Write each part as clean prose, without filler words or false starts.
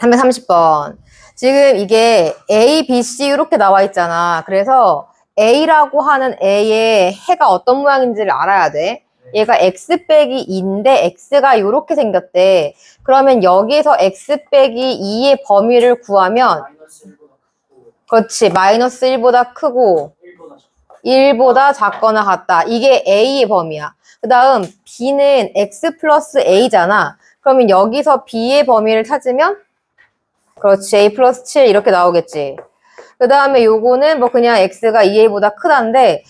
330번. 지금 이게 A, B, C 이렇게 나와 있잖아. 그래서 A라고 하는 A의 해가 어떤 모양인지를 알아야 돼. 얘가 X 빼기 2인데 X가 이렇게 생겼대. 그러면 여기에서 X 빼기 2의 범위를 구하면 그렇지. 마이너스 1보다 크고 1보다 작거나 같다. 이게 A의 범위야. 그 다음 B는 X 플러스 A잖아. 그러면 여기서 B의 범위를 찾으면 그렇지. A 플러스 7 이렇게 나오겠지. 그 다음에 요거는 뭐 그냥 X가 2A보다 크다인데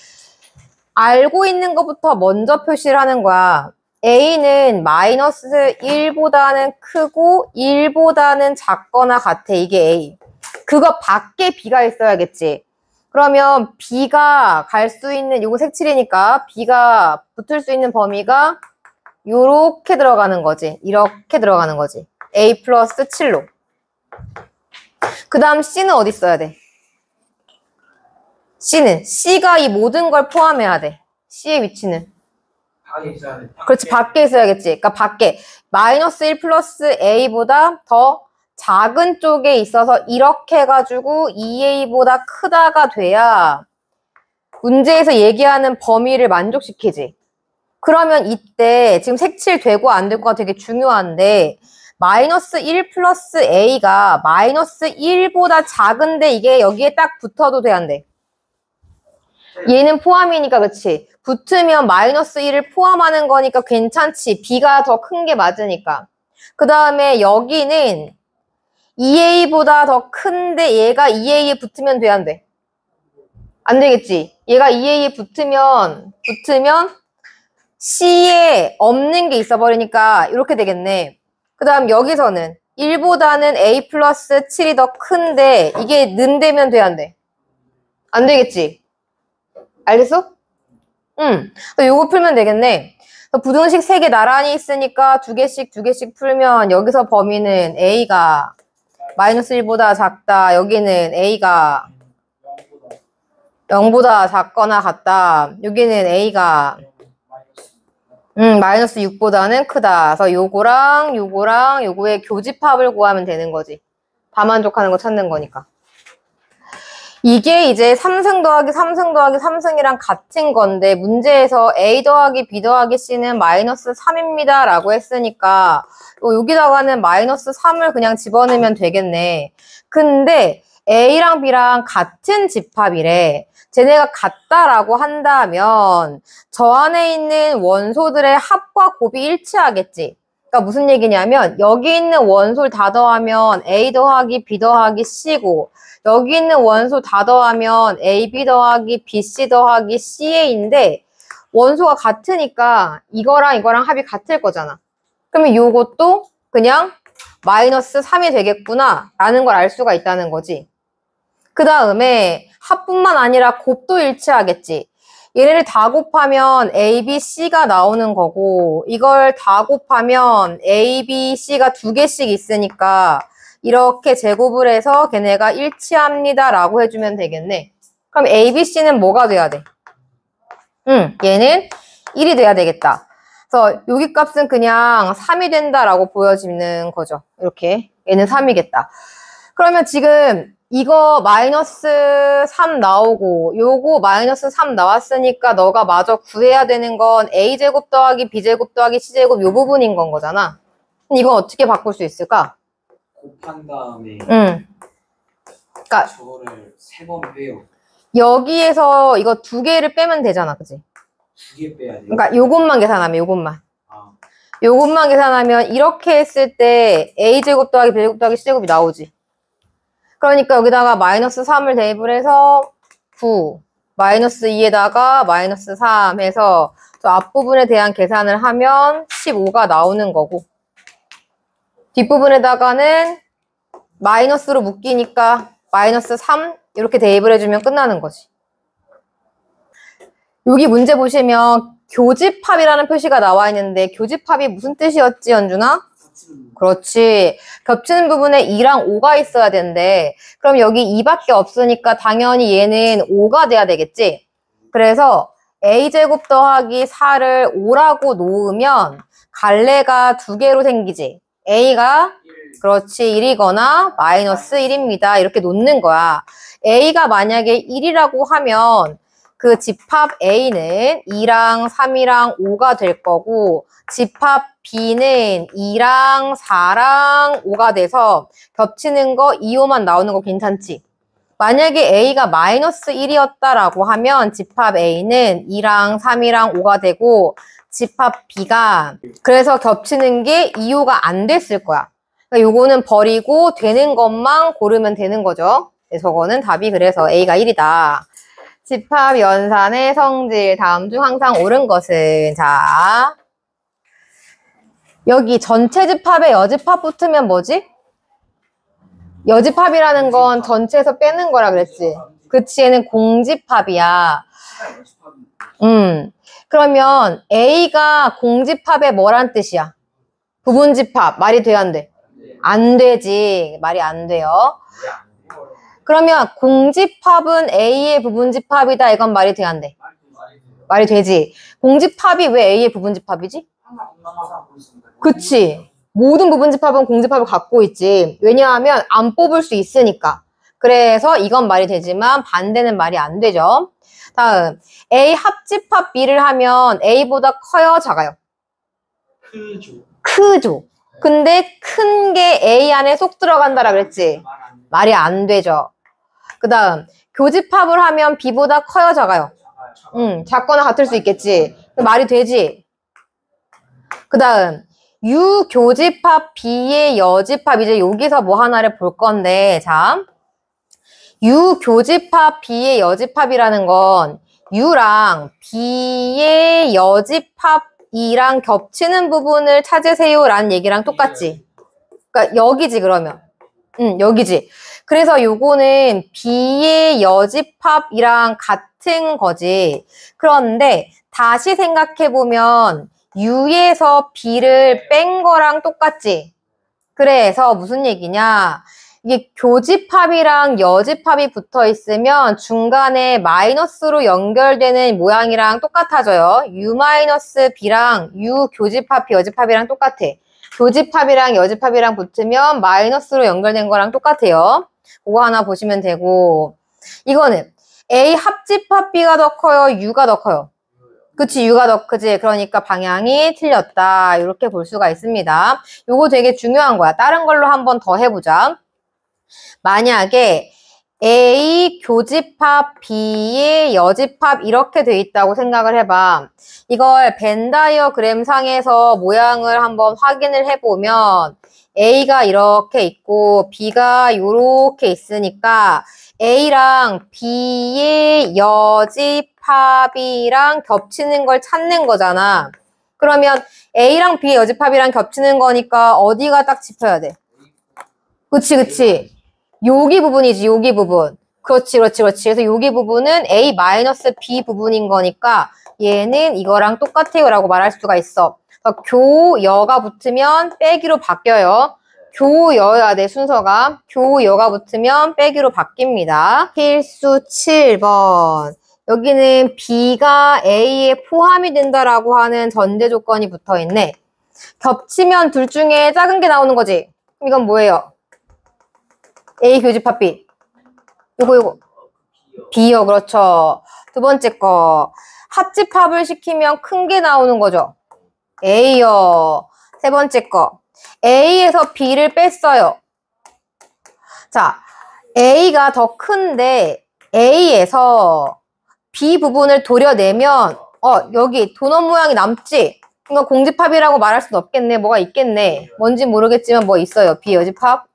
알고 있는 것부터 먼저 표시를 하는 거야. A는 마이너스 1보다는 크고 1보다는 작거나 같아. 이게 A. 그거 밖에 B가 있어야겠지. 그러면 B가 갈 수 있는, 요거 색칠이니까 B가 붙을 수 있는 범위가 요렇게 들어가는 거지. 이렇게 들어가는 거지. A 플러스 7로. 그 다음 C는 어디 있어야 돼? C는 C가 이 모든 걸 포함해야 돼. C의 위치는 밖에 있어야 돼. 그렇지. 밖에 있어야겠지. 그러니까 밖에 마이너스 1 플러스 A보다 더 작은 쪽에 있어서 이렇게 해가지고 2A보다 크다가 돼야 문제에서 얘기하는 범위를 만족시키지. 그러면 이때 지금 색칠 되고 안 되고가 되게 중요한데 마이너스 1 플러스 A가 마이너스 1보다 작은데 이게 여기에 딱 붙어도 돼, 안 돼? 얘는 포함이니까 그렇지. 붙으면 마이너스 1을 포함하는 거니까 괜찮지. B가 더 큰 게 맞으니까. 그 다음에 여기는 2A보다 더 큰데 얘가 2A에 붙으면 돼, 안 돼? 안 되겠지. 얘가 2A에 붙으면 C에 없는 게 있어버리니까 이렇게 되겠네. 그 다음 여기서는 1보다는 A 플러스 7이 더 큰데 이게 는되면 돼, 안 돼? 안 되겠지. 알겠어? 응. 요거 풀면 되겠네. 부등식 3개 나란히 있으니까 2개씩 풀면 여기서 범위는 A가 마이너스 1보다 작다. 여기는 A가 0보다 작거나 같다. 여기는 A가 마이너스 6보다는 크다. 그래서 요거랑 요거의 교집합을 구하면 되는 거지. 다 만족하는 거 찾는 거니까. 이게 이제 3승 더하기 3승 더하기 3승이랑 같은 건데 문제에서 A 더하기 B 더하기 C는 마이너스 3입니다 라고 했으니까 여기다가는 마이너스 3을 그냥 집어넣으면 되겠네. 근데 A랑 B랑 같은 집합이래. 쟤네가 같다라고 한다면 저 안에 있는 원소들의 합과 곱이 일치하겠지. 그러니까 무슨 얘기냐면 여기 있는 원소를 다 더하면 A 더하기 B 더하기 C고 여기 있는 원소 다 더하면 A, B 더하기 B, C 더하기 CA인데 원소가 같으니까 이거랑 합이 같을 거잖아. 그러면 요것도 그냥 마이너스 3이 되겠구나 라는 걸 알 수가 있다는 거지. 그 다음에 합뿐만 아니라 곱도 일치하겠지. 얘네를 다 곱하면 A, B, C가 나오는 거고 이걸 다 곱하면 A, B, C가 2개씩 있으니까 이렇게 제곱을 해서 걔네가 일치합니다 라고 해주면 되겠네. 그럼 A, B, C는 뭐가 돼야 돼? 얘는 1이 돼야 되겠다. 그래서 여기 값은 그냥 3이 된다라고 보여지는 거죠. 이렇게 얘는 3이겠다. 그러면 지금 이거 마이너스 3 나오고 요거 마이너스 3 나왔으니까 너가 마저 구해야 되는 건 A제곱 더하기 B제곱 더하기 C제곱 요 부분인 건 거잖아. 이건 어떻게 바꿀 수 있을까? 곱한 다음에 그러니까 저거를 3번 빼요. 여기에서 이거 2개를 빼면 되잖아. 그치? 2개 빼야 돼요? 그러니까 요것만 계산하면 요것만. 아. 요것만 계산하면 이렇게 했을 때 A제곱 더하기 B제곱 더하기 C제곱이 나오지. 그러니까 여기다가 마이너스 3을 대입을 해서 9, 마이너스 2에다가 마이너스 3 해서 저 앞부분에 대한 계산을 하면 15가 나오는 거고 뒷부분에다가는 마이너스로 묶이니까 마이너스 3 이렇게 대입을 해주면 끝나는 거지. 여기 문제 보시면 교집합이라는 표시가 나와 있는데 교집합이 무슨 뜻이었지, 연준아? 그렇지. 겹치는 부분에 2랑 5가 있어야 되는데 그럼 여기 2밖에 없으니까 당연히 얘는 5가 돼야 되겠지. 그래서 A제곱 더하기 4를 5라고 놓으면 갈래가 2개로 생기지. A가 그렇지. 1이거나 마이너스 1입니다. 이렇게 놓는 거야. A가 만약에 1이라고 하면 그 집합 A는 2랑 3이랑 5가 될 거고 집합 B는 2랑 4랑 5가 돼서 겹치는 거 2, 5만 나오는 거 괜찮지? 만약에 A가 마이너스 1이었다라고 하면 집합 A는 2랑 3이랑 5가 되고 집합 B가 그래서 겹치는 게 2, 5가 안 됐을 거야. 그러니까 요거는 버리고 되는 것만 고르면 되는 거죠. 네, 저거는 답이 그래서 A가 1이다. 집합 연산의 성질 다음 중 항상 옳은 것은 자 여기 전체 집합에 여집합 붙으면 뭐지? 여집합이라는 건 전체에서 빼는 거라 그랬지. 그치, 얘는 공집합이야. 그러면 A가 공집합의 뭐란 뜻이야? 부분집합. 말이 돼야 안 돼? 안 되지. 말이 안 돼요. 그러면 공집합은 A의 부분집합이다. 이건 말이 돼야 안 돼? 말이 되지. 공집합이 왜 A의 부분집합이지? 그치. 모든 부분집합은 공집합을 갖고 있지. 왜냐하면 안 뽑을 수 있으니까. 그래서 이건 말이 되지만 반대는 말이 안 되죠. 다음 A 합집합 B를 하면 A보다 커요? 작아요? 크죠. 크죠. 근데 큰 게 A 안에 쏙 들어간다라 그랬지. 말이 안 되죠. 그 다음 교집합을 하면 B보다 커요? 작아요? 작거나 같을 수 있겠지. 말이 되지. 그 다음 유교집합 B의 여집합 이제 여기서 뭐 하나를 볼 건데 자 유교집합 B의 여집합이라는 건 U랑 B의 여집합이랑 겹치는 부분을 찾으세요 라는 얘기랑 똑같지. 그러니까 여기지 그러면. 여기지. 그래서 요거는 B의 여집합이랑 같은 거지. 그런데 다시 생각해보면 U에서 B를 뺀 거랑 똑같지. 그래서 무슨 얘기냐. 이게 교집합이랑 여집합이 붙어 있으면 중간에 마이너스로 연결되는 모양이랑 똑같아져요. U-B랑 U 교집합, 여집합이랑 똑같아. 교집합이랑 여집합이랑 붙으면 마이너스로 연결된 거랑 똑같아요. 그거 하나 보시면 되고 이거는 A 합집합 B가 더 커요? U가 더 커요? 그치, U가 더 크지. 그러니까 방향이 틀렸다. 이렇게 볼 수가 있습니다. 요거 되게 중요한 거야. 다른 걸로 한번 더 해보자. 만약에 A 교집합 B의 여집합 이렇게 돼 있다고 생각을 해봐. 이걸 벤 다이어그램 상에서 모양을 한번 확인을 해보면 A가 이렇게 있고 B가 이렇게 있으니까 A랑 B의 여집합이랑 겹치는 걸 찾는 거잖아. 그러면 A랑 B의 여집합이랑 겹치는 거니까 어디가 딱 짚어야 돼? 그치, 그치. 여기 부분이지, 여기 부분. 그렇지. 그래서 여기 부분은 A-B 부분인 거니까 얘는 이거랑 똑같아요 라고 말할 수가 있어. 교여가 붙으면 빼기로 바뀌어요. 교여야 돼, 순서가. 교여가 붙으면 빼기로 바뀝니다. 필수 7번. 여기는 B가 A에 포함이 된다라고 하는 전제 조건이 붙어 있네. 겹치면 둘 중에 작은 게 나오는 거지. 이건 뭐예요? A 교집합 B. 요거. B요, 그렇죠. 두 번째 거. 합집합을 시키면 큰 게 나오는 거죠. A요. 세 번째 거. A에서 B를 뺐어요. 자, A가 더 큰데 A에서 B 부분을 도려내면 여기 도넛 모양이 남지? 이거 공집합이라고 말할 수는 없겠네. 뭐가 있겠네. 뭔지 모르겠지만 뭐 있어요. B 여집합.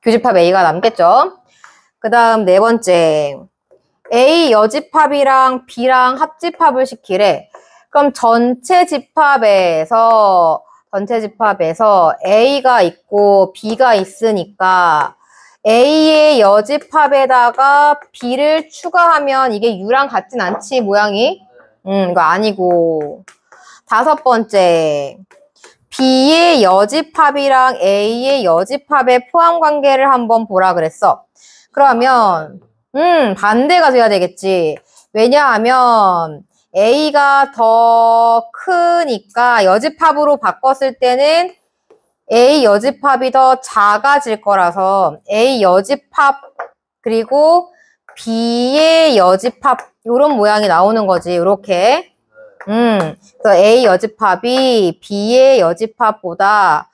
교집합 A가 남겠죠. 그 다음 네 번째. A 여집합이랑 B랑 합집합을 시키래. 그럼 전체 집합에서 A가 있고 B가 있으니까 A의 여집합에다가 B를 추가하면 이게 U랑 같진 않지, 모양이? 이거 아니고. 다섯 번째. B의 여집합이랑 A의 여집합의 포함 관계를 한번 보라 그랬어. 그러면 반대가 돼야 되겠지. 왜냐하면 A가 더 크니까 여집합으로 바꿨을 때는 A 여집합이 더 작아질 거라서 A 여집합 그리고 B의 여집합 이런 모양이 나오는 거지. 이렇게. 그래서 A 여집합이 B의 여집합보다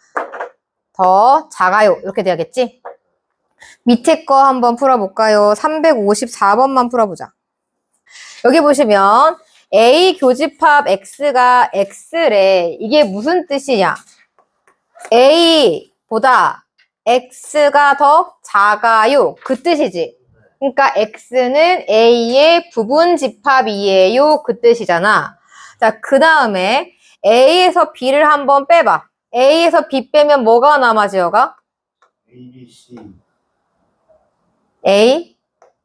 더 작아요. 이렇게 돼야겠지? 밑에 거 한번 풀어볼까요? 354번만 풀어보자. 여기 보시면 A 교집합 X가 X래. 이게 무슨 뜻이냐? A보다 X가 더 작아요. 그 뜻이지. 그러니까 X는 A의 부분집합이에요. 그 뜻이잖아. 자, 그 다음에 A에서 B를 한번 빼봐. A에서 B 빼면 뭐가 남아, 지어가? A, B, C. A,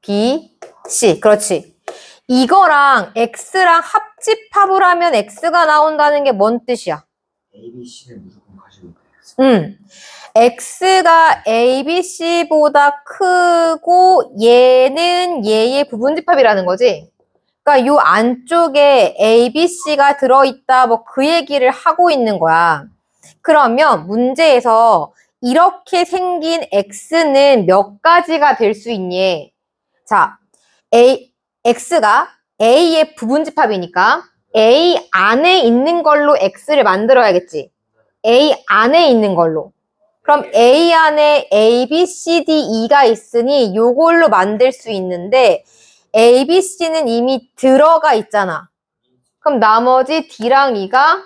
B, C. 그렇지. 이거랑 X랑 합집합을 하면 X가 나온다는 게 뭔 뜻이야? A, B, C는 무조건 가지고 있어요. X가 A, B, C보다 크고 얘는 얘의 부분집합이라는 거지. 그러니까 요 안쪽에 A, B, C가 들어있다 뭐 그 얘기를 하고 있는 거야. 그러면 문제에서 이렇게 생긴 X는 몇 가지가 될 수 있니? 자, X가 A의 부분집합이니까 A 안에 있는 걸로 X를 만들어야겠지. A 안에 있는 걸로. 그럼 A 안에 A, B, C, D, E가 있으니 요걸로 만들 수 있는데 A, B, C는 이미 들어가 있잖아. 그럼 나머지 D랑 E가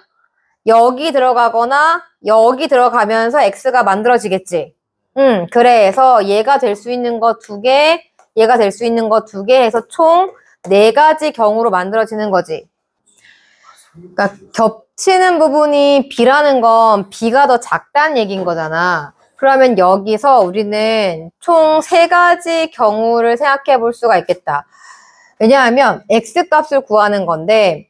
여기 들어가거나 여기 들어가면서 X가 만들어지겠지. 그래서 얘가 될 수 있는 거 2개, 얘가 될 수 있는 거 2개 해서 총 4가지 경우로 만들어지는 거지. 그러니까 겹치는 부분이 B라는 건 B가 더 작다는 얘기인 거잖아. 그러면 여기서 우리는 총 3가지 경우를 생각해 볼 수가 있겠다. 왜냐하면 X 값을 구하는 건데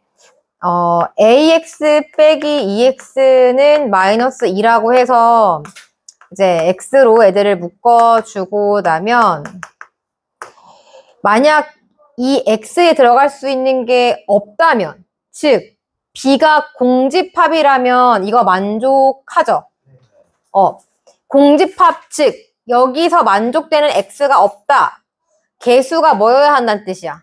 AX 빼기 EX는 마이너스 2라고 해서 이제 X로 애들을 묶어주고 나면 만약 이 X에 들어갈 수 있는 게 없다면 즉 B가 공집합이라면 이거 만족하죠? 공집합 즉 여기서 만족되는 X가 없다. 개수가 뭐여야 한다는 뜻이야?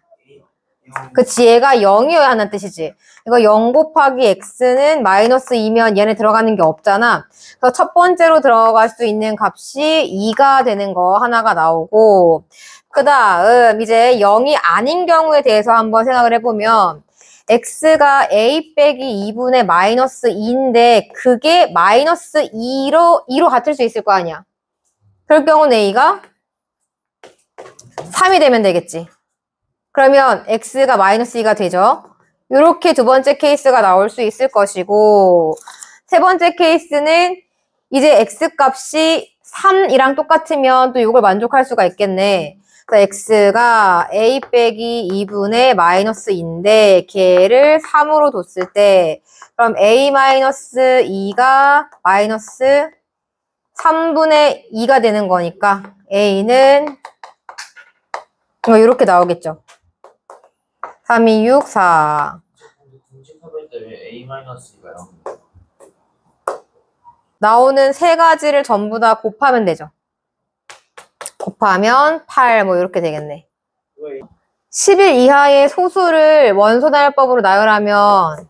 그치, 얘가 0이어야 한다는 뜻이지. 이거 0 곱하기 X는 마이너스 2면 얘네 들어가는 게 없잖아. 그래서 첫 번째로 들어갈 수 있는 값이 2가 되는 거 하나가 나오고, 그 다음 이제 0이 아닌 경우에 대해서 한번 생각을 해보면 X가 A 빼기 2분의 마이너스 2인데 그게 마이너스 2로 같을 수 있을 거 아니야. 그럴 경우는 A가 3이 되면 되겠지. 그러면 X가 마이너스 2가 되죠. 이렇게 두 번째 케이스가 나올 수 있을 것이고 세 번째 케이스는 이제 X 값이 3이랑 똑같으면 또 이걸 만족할 수가 있겠네. 그래서 X가 A 빼기 2분의 마이너스 2인데 걔를 3으로 뒀을 때 그럼 A 마이너스 2가 마이너스 3분의 2가 되는 거니까 A는 이렇게 나오겠죠. 3, 2, 6, 4. 공집합일 때 왜 A-2가 0? 나오는 3가지를 전부 다 곱하면 되죠. 곱하면 8 뭐 이렇게 되겠네. 10일 이하의 소수를 원소나열법으로 나열하면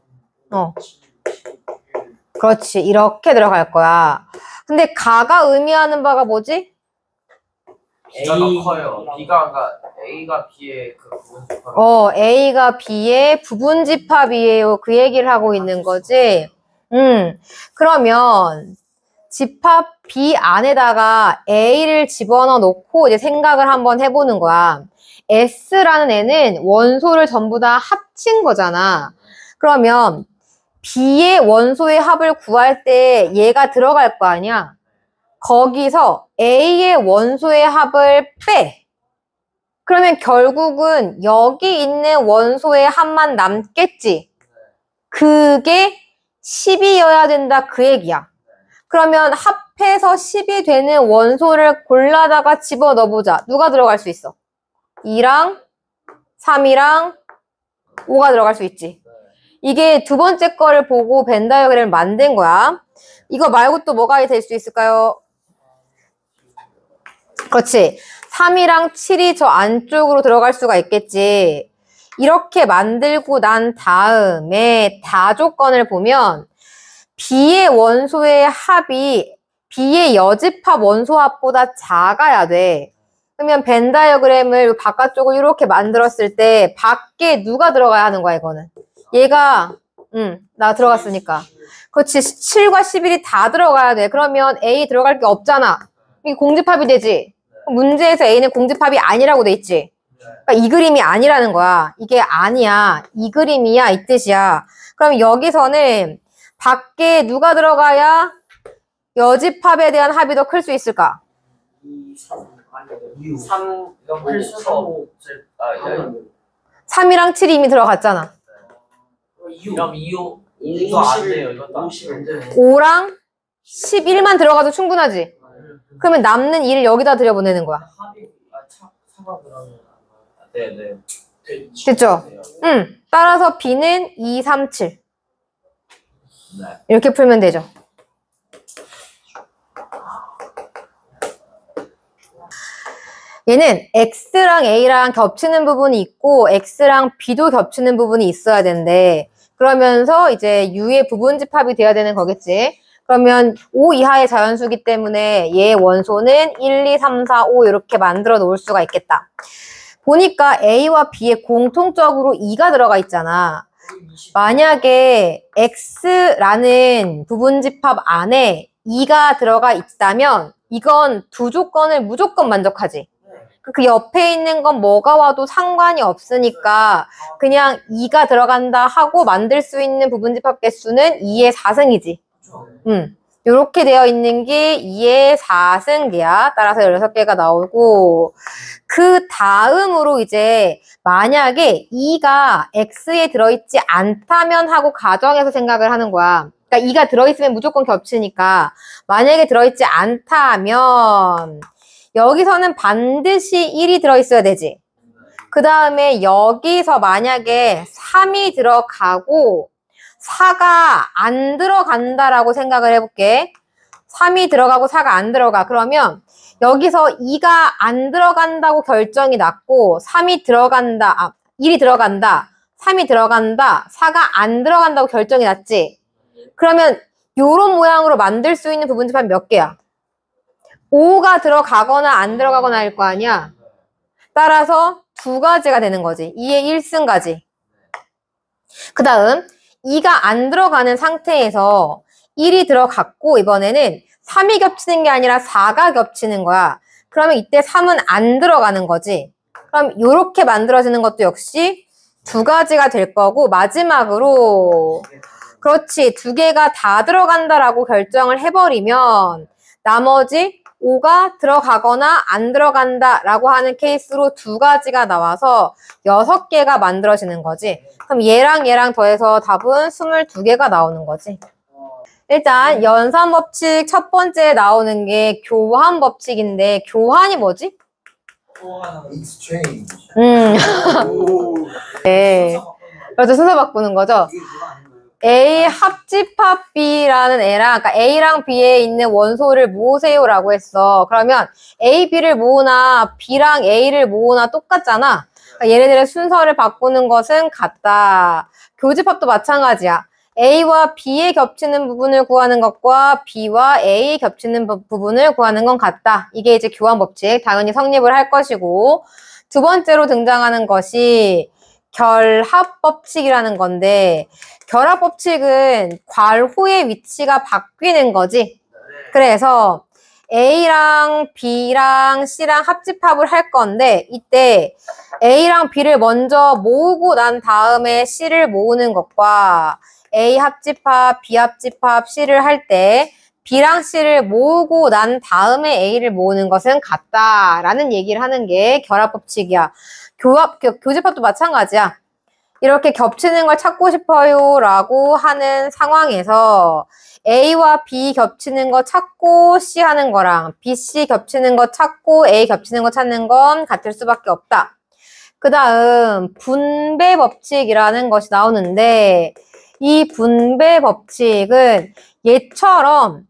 그렇지 이렇게 들어갈 거야. 근데 가가 의미하는 바가 뭐지? B가 더 커요. A가 B의 그 부분집합. A가 B의 부분집합이에요. 그 얘기를 하고 있는 거지. 그러면 집합 B 안에다가 A를 집어넣어 놓고 이제 생각을 한번 해보는 거야. S라는 애는 원소를 전부 다 합친 거잖아. 그러면 B의 원소의 합을 구할 때 얘가 들어갈 거 아니야? 거기서 A의 원소의 합을 빼. 그러면 결국은 여기 있는 원소의 합만 남겠지. 그게 10이어야 된다 그 얘기야. 그러면 합해서 10이 되는 원소를 골라다가 집어넣어보자. 누가 들어갈 수 있어? 2랑 3이랑 5가 들어갈 수 있지. 이게 두 번째 거를 보고 벤 다이어그램을 만든 거야. 이거 말고 또 뭐가 될 수 있을까요? 그렇지. 3이랑 7이 저 안쪽으로 들어갈 수가 있겠지. 이렇게 만들고 난 다음에 다조건을 보면 B의 원소의 합이 B의 여집합 원소 합보다 작아야 돼. 그러면 벤 다이어그램을 바깥쪽으로 이렇게 만들었을 때 밖에 누가 들어가야 하는 거야, 이거는. 얘가 나 들어갔으니까. 그렇지. 7과 11이 다 들어가야 돼. 그러면 A 들어갈 게 없잖아. 이게 공집합이 되지. 문제에서 A는 공집합이 아니라고 돼 있지. 그러니까 이 그림이 아니라는 거야. 이게 아니야. 이 그림이야. 이 뜻이야. 그럼 여기서는 밖에 누가 들어가야 여집합에 대한 합이 더 클 수 있을까? 3 이거 클 수가 없을 3이랑 7이 이미 들어갔잖아. 그럼 2도 안 돼요. 이것도 안 돼요. 5랑 11만 들어가도 충분하지. 그러면 남는 2를 여기다 들여보내는 거야. 차가 그러면 네네 됐죠? 따라서 B는 2, 3, 7. 네. 이렇게 풀면 되죠. 얘는 X랑 A랑 겹치는 부분이 있고 X랑 B도 겹치는 부분이 있어야 되는데 그러면서 이제 U의 부분집합이 돼야 되는 거겠지. 그러면 5 이하의 자연수기 때문에 얘의 원소는 1, 2, 3, 4, 5 이렇게 만들어 놓을 수가 있겠다. 보니까 A와 B에 공통적으로 2가 들어가 있잖아. 만약에 X라는 부분집합 안에 2가 들어가 있다면 이건 두 조건을 무조건 만족하지. 그 옆에 있는 건 뭐가 와도 상관이 없으니까 그냥 2가 들어간다 하고 만들 수 있는 부분집합 개수는 2의 4승이지. 요렇게 되어 있는 게 2의 4승계야. 따라서 16개가 나오고 그 다음으로 이제 만약에 2가 X에 들어있지 않다면 하고 가정해서 생각을 하는 거야. 그러니까 2가 들어있으면 무조건 겹치니까 만약에 들어있지 않다면 여기서는 반드시 1이 들어있어야 되지. 그 다음에 여기서 만약에 3이 들어가고 4가 안 들어간다라고 생각을 해볼게. 3이 들어가고 4가 안 들어가. 그러면 여기서 2가 안 들어간다고 결정이 났고 3이 들어간다, 1이 들어간다, 3이 들어간다, 4가 안 들어간다고 결정이 났지. 그러면 요런 모양으로 만들 수 있는 부분집합 몇 개야? 5가 들어가거나 안 들어가거나 할 거 아니야. 따라서 두 가지가 되는 거지. 2의 1승가지. 그 다음 2가 안 들어가는 상태에서 1이 들어갔고 이번에는 3이 겹치는 게 아니라 4가 겹치는 거야. 그러면 이때 3은 안 들어가는 거지. 그럼 이렇게 만들어지는 것도 역시 두 가지가 될 거고 마지막으로 그렇지. 두 개가 다 들어간다라고 결정을 해버리면 나머지 5가 들어가거나 안 들어간다라고 하는 케이스로 두 가지가 나와서 6개가 만들어지는 거지. 그럼 얘랑 얘랑 더해서 답은 22개가 나오는 거지. 일단 연산 법칙 첫 번째 나오는 게 교환 법칙인데 교환이 뭐지? Exchange. 네. 그래서 순서 바꾸는 거죠. A 합집합 B라는 애랑, 그러니까 A랑 B에 있는 원소를 모으세요라고 했어. 그러면 A, B를 모으나 B랑 A를 모으나 똑같잖아. 그러니까 얘네들의 순서를 바꾸는 것은 같다. 교집합도 마찬가지야. A와 B에 겹치는 부분을 구하는 것과 B와 A에 겹치는 부분을 구하는 건 같다. 이게 이제 교환 법칙. 당연히 성립을 할 것이고 두 번째로 등장하는 것이 결합 법칙이라는 건데 결합 법칙은 괄호의 위치가 바뀌는 거지. 그래서 A랑 B랑 C랑 합집합을 할 건데 이때 A랑 B를 먼저 모으고 난 다음에 C를 모으는 것과 A 합집합, B 합집합, C를 할 때 B랑 C를 모으고 난 다음에 A를 모으는 것은 같다라는 얘기를 하는 게 결합 법칙이야. 교집합도 마찬가지야. 이렇게 겹치는 걸 찾고 싶어요 라고 하는 상황에서 A와 B 겹치는 거 찾고 C 하는 거랑 B, C 겹치는 거 찾고 A 겹치는 거 찾는 건 같을 수밖에 없다. 그 다음 분배 법칙이라는 것이 나오는데 이 분배 법칙은 얘처럼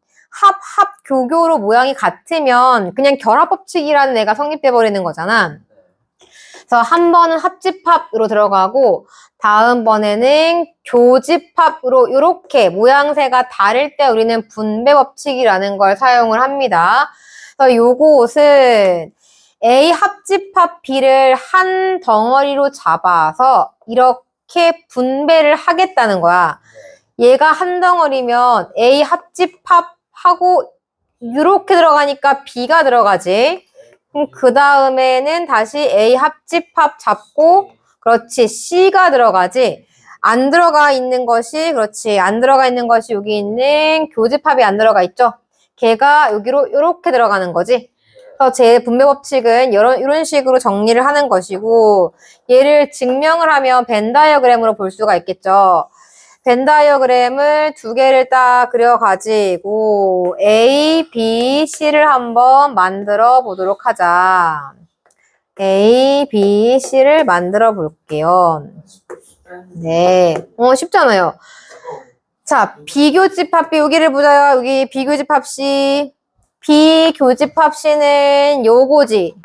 합교교로 모양이 같으면 그냥 결합법칙이라는 애가 성립돼 버리는 거잖아. 그래서 한 번은 합집합으로 들어가고 다음번에는 교집합으로 이렇게 모양새가 다를 때 우리는 분배법칙이라는 걸 사용을 합니다. 그래서 요것은 A 합집합 B를 한 덩어리로 잡아서 이렇게 분배를 하겠다는 거야. 얘가 한 덩어리면 A 합집합하고 이렇게 들어가니까 B가 들어가지. 그럼 그 다음에는 다시 A 합집합 잡고 그렇지 C가 들어가지. 안 들어가 있는 것이 그렇지 안 들어가 있는 것이 여기 있는 교집합이 안 들어가 있죠. 걔가 여기로 이렇게 들어가는 거지. 그래서 제 분배 법칙은 이런 식으로 정리를 하는 것이고 얘를 증명을 하면 벤 다이어그램으로 볼 수가 있겠죠. 벤 다이어그램을 두 개를 딱 그려가지고 A, B, C를 한번 만들어 보도록 하자. A, B, C를 만들어 볼게요. 네. 쉽잖아요. 자, 비교집합 B 여기를 보자요. 여기 비교집합 C. 비교집합 C는 요거지.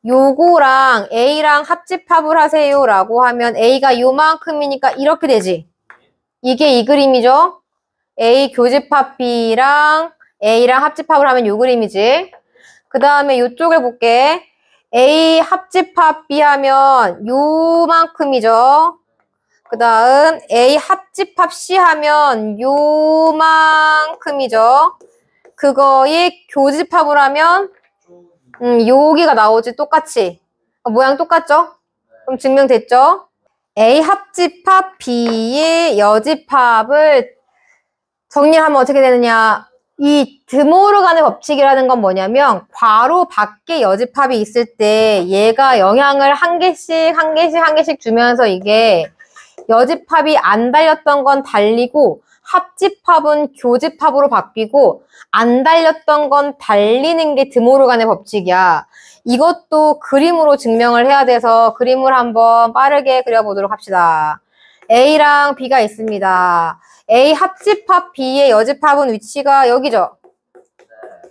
요거랑 A랑 합집합을 하세요라고 하면 A가 요만큼이니까 이렇게 되지. 이게 이 그림이죠. A 교집합 B랑 A랑 합집합을 하면 요 그림이지. 그 다음에 요쪽을 볼게. A 합집합 B 하면 요만큼이죠. 그 다음 A 합집합 C 하면 요만큼이죠. 그거에 교집합을 하면 여기가 나오지. 똑같이. 모양 똑같죠? 그럼 증명됐죠? A 합집합 B의 여집합을 정리하면 어떻게 되느냐. 이 드모르간의 법칙이라는 건 뭐냐면 괄호 밖에 여집합이 있을 때 얘가 영향을 한 개씩 주면서 이게 여집합이 안 달렸던 건 달리고 합집합은 교집합으로 바뀌고 안 달렸던 건 달리는 게 드모르간의 법칙이야. 이것도 그림으로 증명을 해야 돼서 그림을 한번 빠르게 그려보도록 합시다. A랑 B가 있습니다. A 합집합 B의 여집합은 위치가 여기죠.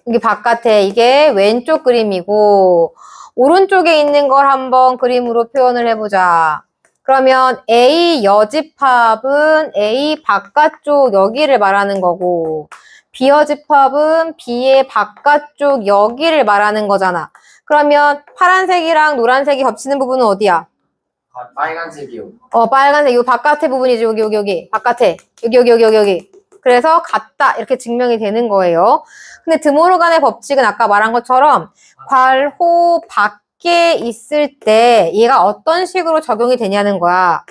여기 바깥에 이게 왼쪽 그림이고 오른쪽에 있는 걸 한번 그림으로 표현을 해보자. 그러면 A 여집합은 A 바깥쪽 여기를 말하는 거고 B 여집합은 B의 바깥쪽 여기를 말하는 거잖아. 그러면 파란색이랑 노란색이 겹치는 부분은 어디야? 빨간색이요. 빨간색 요 바깥의 부분이지. 여기 바깥에 여기. 그래서 같다 이렇게 증명이 되는 거예요. 근데 드모르간의 법칙은 아까 말한 것처럼 괄호 밖에 있을 때 얘가 어떤 식으로 적용이 되냐는 거야.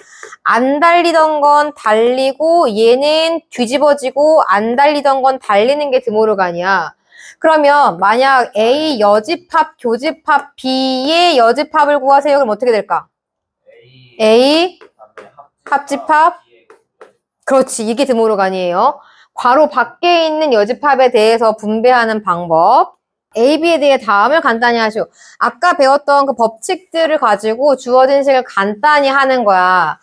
안 달리던 건 달리고 얘는 뒤집어지고 안 달리던 건 달리는 게 드모르간이야. 그러면 만약 A 여집합, 교집합, B의 여집합을 구하세요. 그럼 어떻게 될까? A 합집합. 그렇지. 이게 드모르간이에요. 괄호 밖에 있는 여집합에 대해서 분배하는 방법. A, B에 대해 다음을 간단히 하시오. 아까 배웠던 그 법칙들을 가지고 주어진 식을 간단히 하는 거야.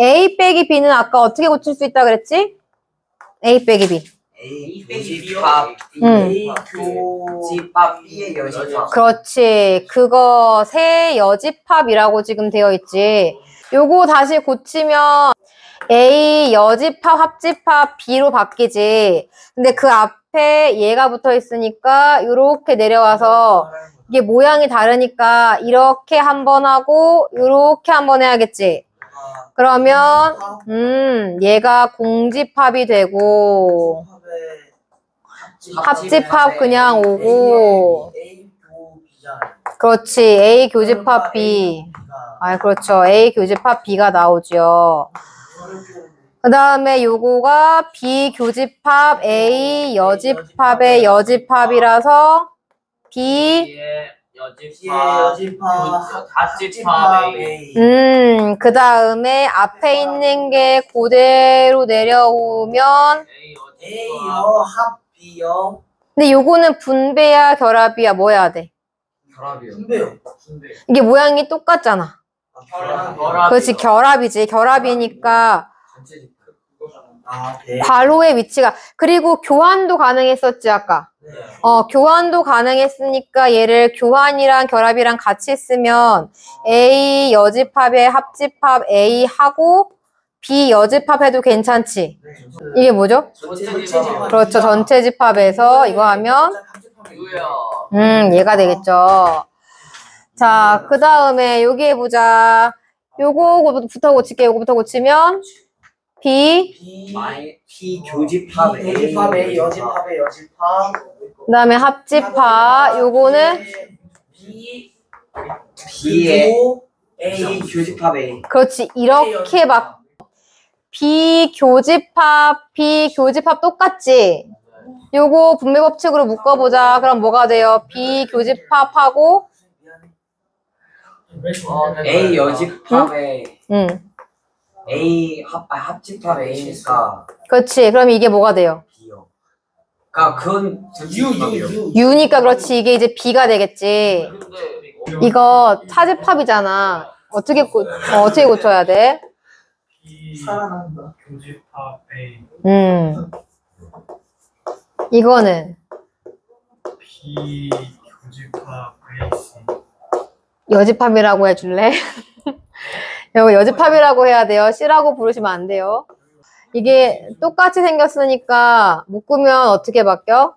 A 빼기 B는 아까 어떻게 고칠 수 있다 그랬지? A 빼기 B. A 교집합 A 교집합 B의 여집합. 그렇지. 그거 세 여집합이라고 지금 되어 있지. 요거 다시 고치면 A 여집합 합집합 B로 바뀌지. 근데 그 앞에 얘가 붙어 있으니까 이렇게 내려와서 이게 모양이 다르니까 이렇게 한번 하고 이렇게 한번 해야겠지. 그러면 얘가 공집합이 되고 합집합 그냥 오고 그렇지. A 교집합 B. 그렇죠. A 교집합 B가 나오죠. 그 다음에 요거가 B 교집합 A 여집합의 여집합이라서 B 합집합 A. 그 다음에 앞에 있는 게 그대로 내려오면 A 합 B요. 근데 요거는 분배야 결합이야 뭐 해야 돼? 결합이요. 분배요. 이게 모양이 똑같잖아. 결합. 그렇지 결합이지. 결합이니까 네. 괄호의 위치가. 그리고 교환도 가능했었지, 아까. 네. 교환도 가능했으니까 얘를 교환이랑 결합이랑 같이 쓰면 A 여집합에 합집합 A 하고 B 여집합 해도 괜찮지. 이게 뭐죠? 전체 집합. 그렇죠. 전체 집합에서 이거 하면 이거요. 얘가 되겠죠. 자, 그 다음에 여기 해보자. 요거부터 고칠게. 요거부터 고치면 B B 교집합 A 교집합에 여집합에 여집합. 그 다음에 합집합. 요거는 B에 A 교집합 A. 그렇지. 이렇게 막 B 교집합 똑같지? 요거 분배 법칙으로 묶어보자. 그럼 뭐가 돼요? B 교집합하고 A 여집합에 응. A 합집합 A니까 그렇지. 그럼 이게 뭐가 돼요? B요. 그러니까 그건 전집합이요. U니까 그렇지. 이게 이제 B가 되겠지. 이거 차집합이잖아. 어떻게 고쳐야 돼? 살아난다. 교집합 A 이거는 B 교집합 AC 여집합이라고 해줄래? 이거 여집합이라고 해야 돼요. C라고 부르시면 안 돼요. 이게 똑같이 생겼으니까 묶으면 어떻게 바뀌어?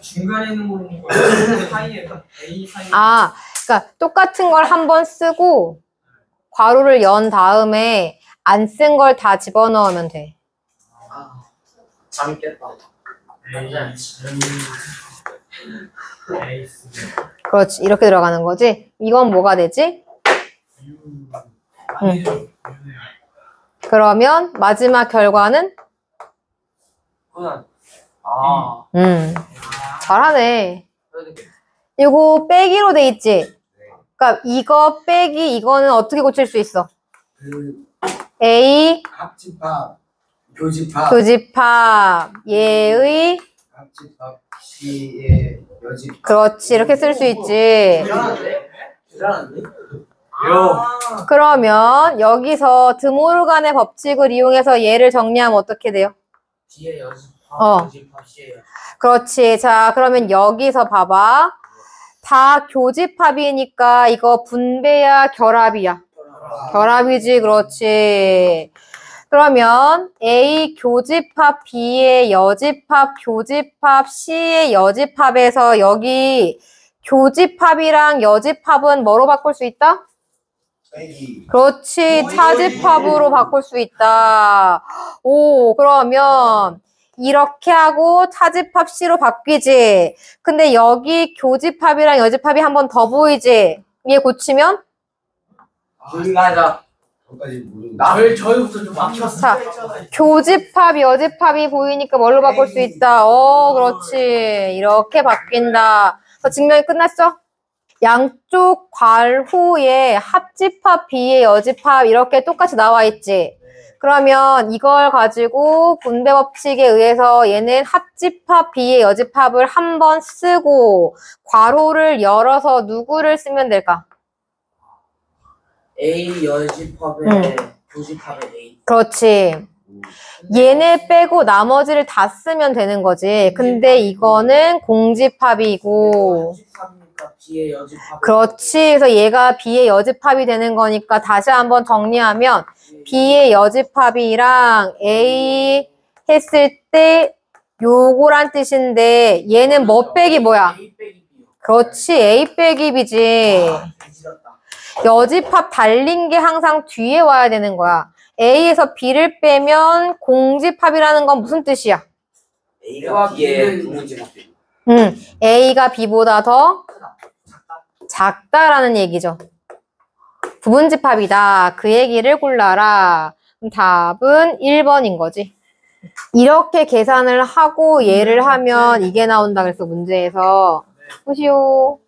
중간에 있는 거는 사이에 A 사이에 아, 그러니까 똑같은 걸 한번 쓰고 괄호를 연 다음에 안 쓴 걸 다 집어넣으면 돼. 재밌겠다. A C 그렇지. 이렇게 들어가는 거지. 이건 뭐가 되지? U 응. 그러면 마지막 결과는 그건 잘하네. 이거 빼기로 돼 있지? 그러니까 이거 빼기 이거는 어떻게 고칠 수 있어? A 합집합 교집합 교집합 얘의 합집합 C의 여집합. 그렇지. 이렇게 쓸 수 있지. 대단한데? 그러면 여기서 드모르간의 법칙을 이용해서 얘를 정리하면 어떻게 돼요? D의 여집합 교집합 C의 여집합. 그렇지. 자, 그러면 여기서 봐봐. 다 교집합이니까 이거 분배야, 결합이야? 결합이지, 그렇지. 그러면 A 교집합, B의 여집합, 교집합, C의 여집합에서 여기 교집합이랑 여집합은 뭐로 바꿀 수 있다? 빼기. 그렇지. 차집합으로 바꿀 수 있다. 오, 그러면 이렇게 하고 차집합 C로 바뀌지. 근데 여기 교집합이랑 여집합이 한 번 더 보이지. 얘 고치면? 맞아. 저희부터 좀 막혔어. 자, 교집합, 여집합이 보이니까 뭘로 바꿀 수 있다? 그렇지. 이렇게 바뀐다. 증명이 끝났어? 양쪽 괄호에 합집합, B의 여집합 이렇게 똑같이 나와 있지. 그러면 이걸 가지고 분배 법칙에 의해서 얘는 합집합, B의 여집합을 한 번 쓰고 괄호를 열어서 누구를 쓰면 될까? A 여집합에 교집합에 A. 그렇지. 얘네 빼고 나머지를 다 쓰면 되는 거지. 근데 이거는 공집합이고 합집합이니까 B의 여집합. 그렇지. 그래서 얘가 B의 여집합이 되는 거니까 다시 한번 정리하면 B의 여집합이랑 A 했을 때 요거란 뜻인데 얘는 뭐 빼기 뭐야? A 빼기 B요. 그렇지. A 빼기 B지. 뒤졌다. 여집합 달린 게 항상 뒤에 와야 되는 거야. A에서 B를 빼면 공집합이라는 건 무슨 뜻이야? A가 B의 부모집합. A가 B보다 더 작다라는 얘기죠. 부분집합이다. 그 얘기를 골라라. 그럼 답은 1번인 거지. 이렇게 계산을 하고 얘를 하면 이게 나온다 그래서 문제에서 보시오.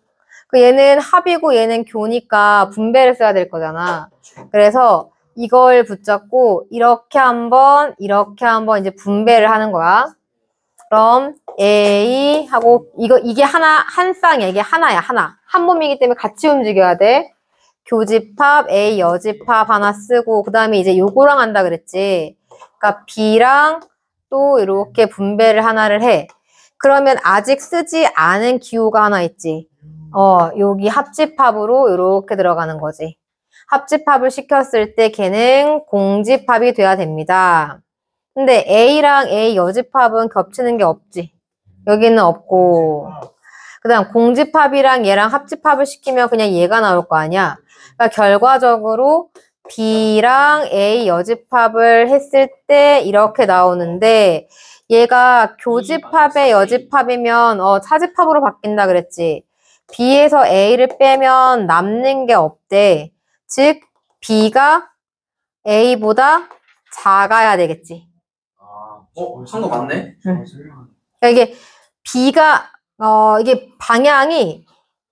그 얘는 합이고 얘는 교니까 분배를 써야 될 거잖아. 그래서 이걸 붙잡고 이렇게 한번 이제 분배를 하는 거야. 그럼 A 하고 이게 하나 한 쌍이야. 이게 하나야, 하나. 한 몸이기 때문에 같이 움직여야 돼. 교집합 A 여집합 하나 쓰고 그 다음에 이제 요거랑 한다 그랬지. 그러니까 B랑 또 이렇게 분배를 하나를 해. 그러면 아직 쓰지 않은 기호가 하나 있지. 여기 합집합으로 이렇게 들어가는 거지. 합집합을 시켰을 때 걔는 공집합이 돼야 됩니다. 근데 A랑 A 여집합은 겹치는 게 없지. 여기는 없고. 그 다음 공집합이랑 얘랑 합집합을 시키면 그냥 얘가 나올 거 아니야. 그러니까 결과적으로 B랑 A 여집합을 했을 때 이렇게 나오는데 얘가 교집합의 여집합이면 차집합으로 바뀐다 그랬지. B에서 A를 빼면 남는 게 없대. 즉 B가 A보다 작아야 되겠지. 한 거 맞네? 그러니까 이게 B가 이게 방향이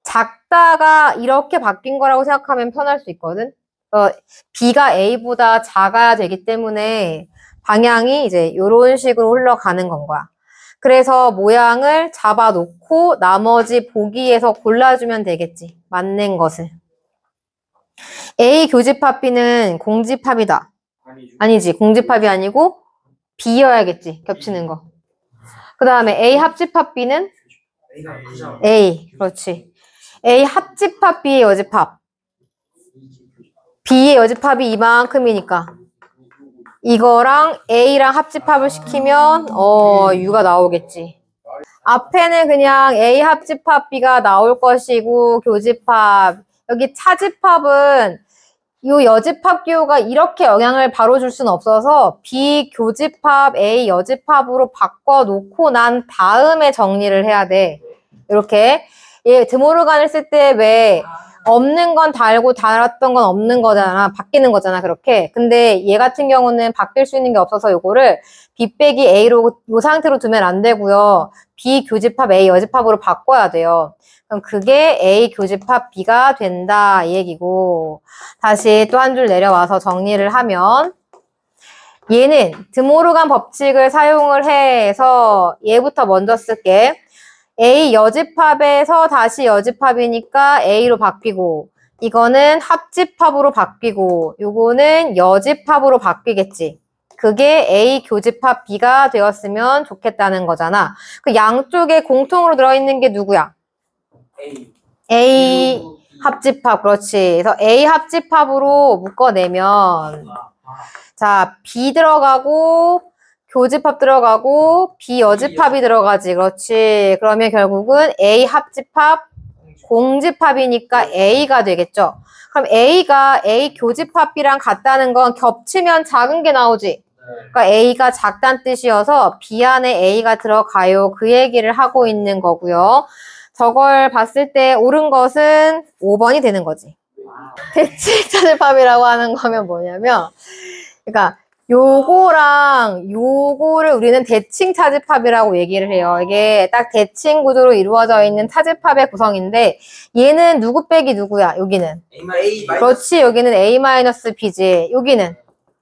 작다가 이렇게 바뀐 거라고 생각하면 편할 수 있거든. B가 A보다 작아야 되기 때문에 방향이 이제 이런 식으로 흘러가는 건 거야. 그래서 모양을 잡아놓고 나머지 보기에서 골라주면 되겠지. 맞는 것을. A 교집합 B는 공집합이다. 아니지. 공집합이 아니고 B여야겠지. 겹치는 거. 그 다음에 A 합집합 B는 A가 크잖아. A. 그렇지. A 합집합 B의 여집합. B의 여집합이 이만큼이니까 이거랑 A랑 합집합을 시키면 U가 나오겠지. 앞에는 그냥 A 합집합 B가 나올 것이고 교집합 여기 차집합은 이 여집합 기호가 이렇게 영향을 바로 줄 수는 없어서 B 교집합 A 여집합으로 바꿔놓고 난 다음에 정리를 해야 돼. 이렇게 드모르간을 쓸 때 왜 없는 건 달고 달았던 건 없는 거잖아. 바뀌는 거잖아. 그렇게. 근데 얘 같은 경우는 바뀔 수 있는 게 없어서 요거를 B 빼기 A로 요 상태로 두면 안 되고요. B 교집합 A 여집합으로 바꿔야 돼요. 그럼 그게 A 교집합 B가 된다 이 얘기고 다시 또 한 줄 내려와서 정리를 하면 얘는 드모르간 법칙을 사용을 해서 얘부터 먼저 쓸게. A 여집합에서 다시 여집합이니까 A로 바뀌고 이거는 합집합으로 바뀌고 요거는 여집합으로 바뀌겠지. 그게 A 교집합 B가 되었으면 좋겠다는 거잖아. 그 양쪽에 공통으로 들어있는 게 누구야? A 합집합. 그렇지. 그래서 A 합집합으로 묶어내면 자 B 들어가고 교집합 들어가고 B 여집합이 들어가지. 그렇지. 그러면 결국은 A 합집합 공집합이니까 A가 되겠죠. 그럼 A가 A 교집합 B랑 같다는 건 겹치면 작은 게 나오지. 그러니까 A가 작다는 뜻이어서 B 안에 A가 들어가요. 그 얘기를 하고 있는 거고요. 저걸 봤을 때 옳은 것은 5번이 되는 거지. 대칭 차집합이라고 하는 거면 뭐냐면 그러니까 요거랑 요거를 우리는 대칭 차집합이라고 얘기를 해요. 이게 딱 대칭 구조로 이루어져 있는 차집합의 구성인데 얘는 누구 빼기 누구야? 여기는. 그렇지. 여기는 A-B지. 여기는.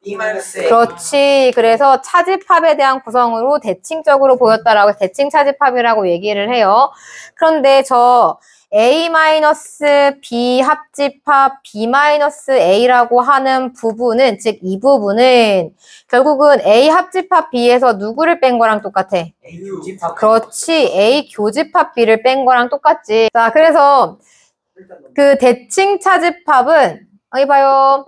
B-A. 그렇지. 그래서 차집합에 대한 구성으로 대칭적으로 보였다라고 해서 대칭 차집합이라고 얘기를 해요. 그런데 저 A-B 합집합 B-A라고 하는 부분은, 즉 이 부분은 결국은 A 합집합 B에서 누구를 뺀 거랑 똑같아? A 교집합. 그렇지. A 교집합 B를 뺀 거랑 똑같지. 자, 그래서 그 대칭 차집합은 여기 봐요.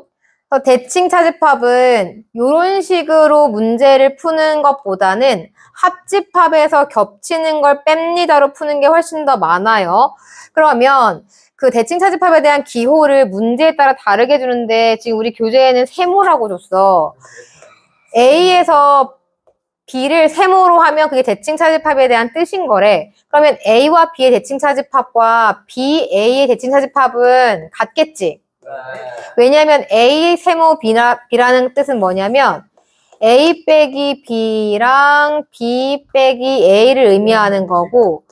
대칭 차집합은 이런 식으로 문제를 푸는 것보다는 합집합에서 겹치는 걸 뺍니다로 푸는 게 훨씬 더 많아요. 그러면 그 대칭 차집합에 대한 기호를 문제에 따라 다르게 주는데 지금 우리 교재에는 세모라고 줬어. A에서 B를 세모로 하면 그게 대칭 차집합에 대한 뜻인 거래. 그러면 A와 B의 대칭 차집합과 B, A의 대칭 차집합은 같겠지. 왜냐면 A 세모 B라는 뜻은 뭐냐면 A 빼기 B랑 B 빼기 A를 의미하는 거고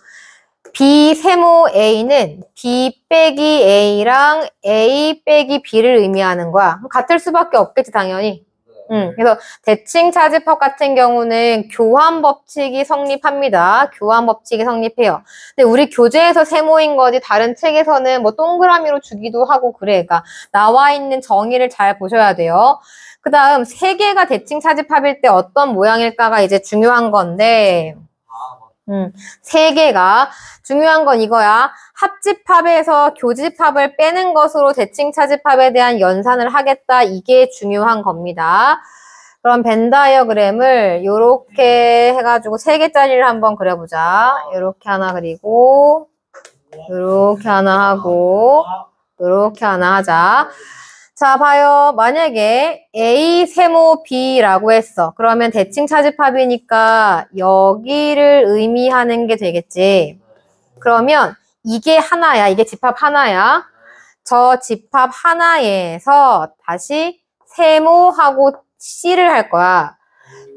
B 세모 A는 B 빼기 A랑 A 빼기 B를 의미하는 거야. 같을 수밖에 없겠지 당연히. 그래서 대칭 차집합 같은 경우는 교환 법칙이 성립합니다. 교환 법칙이 성립해요. 근데 우리 교재에서 세모인 거지 다른 책에서는 뭐 동그라미로 주기도 하고 그래. 그러니까 나와 있는 정의를 잘 보셔야 돼요. 그 다음 세 개가 대칭 차집합일 때 어떤 모양일까가 이제 중요한 건데 세 개가 중요한 건 이거야. 합집합에서 교집합을 빼는 것으로 대칭 차집합에 대한 연산을 하겠다. 이게 중요한 겁니다. 그럼 벤 다이어그램을 요렇게 해가지고 세 개짜리를 한번 그려보자. 요렇게 하나 그리고 요렇게 하나 하고 요렇게 하나 하자. 자, 봐요. 만약에 A 세모 B라고 했어. 그러면 대칭 차집합이니까 여기를 의미하는 게 되겠지. 그러면 이게 하나야. 이게 집합 하나야. 저 집합 하나에서 다시 세모하고 C를 할 거야.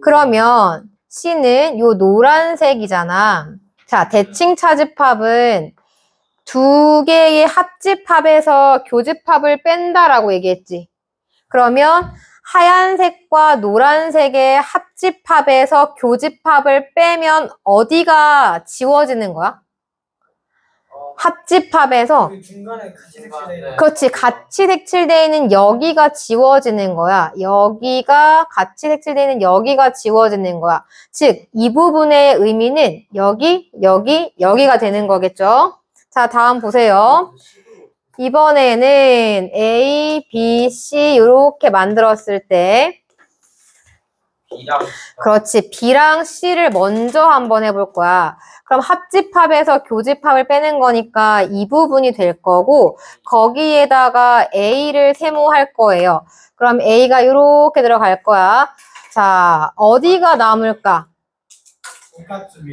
그러면 C는 요 노란색이잖아. 자, 대칭 차집합은 두 개의 합집합에서 교집합을 뺀다라고 얘기했지. 그러면 하얀색과 노란색의 합집합에서 교집합을 빼면 어디가 지워지는 거야? 합집합에서 그 중간에 같이 색칠돼. 그렇지. 같이 색칠되어 있는 여기가 지워지는 거야. 여기가 같이 색칠되어 있는 여기가 지워지는 거야. 즉, 이 부분의 의미는 여기가 되는 거겠죠. 자, 다음 보세요. 이번에는 A, B, C 이렇게 만들었을 때 그렇지. B랑 C를 먼저 한번 해볼 거야. 그럼 합집합에서 교집합을 빼는 거니까 이 부분이 될 거고 거기에다가 A를 세모할 거예요. 그럼 A가 이렇게 들어갈 거야. 자, 어디가 남을까?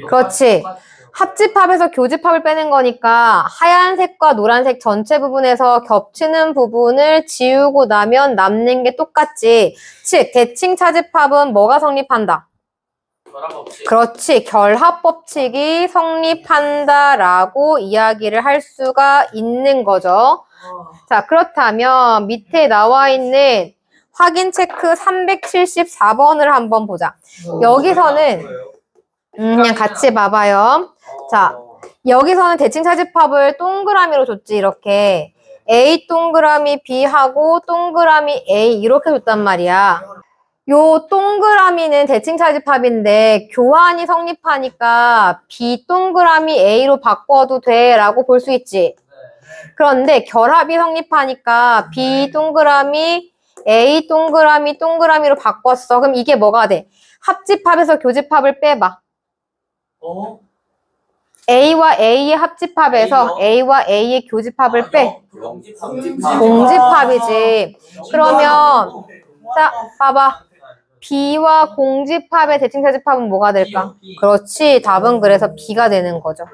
그렇지. 합집합에서 교집합을 빼는 거니까 하얀색과 노란색 전체 부분에서 겹치는 부분을 지우고 나면 남는 게 똑같지. 즉, 대칭 차집합은 뭐가 성립한다? 그렇지. 결합법칙이 성립한다라고 이야기를 할 수가 있는 거죠. 자, 그렇다면 밑에 나와 있는 확인 체크 374번을 한번 보자. 여기서는 그냥 같이 봐봐요. 자, 여기서는 대칭 차집합을 동그라미로 줬지, 이렇게. A 동그라미 B하고 동그라미 A 이렇게 줬단 말이야. 요 동그라미는 대칭 차집합인데 교환이 성립하니까 B 동그라미 A로 바꿔도 돼 라고 볼 수 있지. 그런데 결합이 성립하니까 B 동그라미 A 동그라미 동그라미로 바꿨어. 그럼 이게 뭐가 돼? 합집합에서 교집합을 빼봐. A와 A의 합집합에서 A와 A의 교집합을 빼. 공집합이지. 그러면 자, 봐봐. B와 공집합의 대칭 차집합은 뭐가 될까? 그렇지. 답은 그래서 B가 되는 거죠.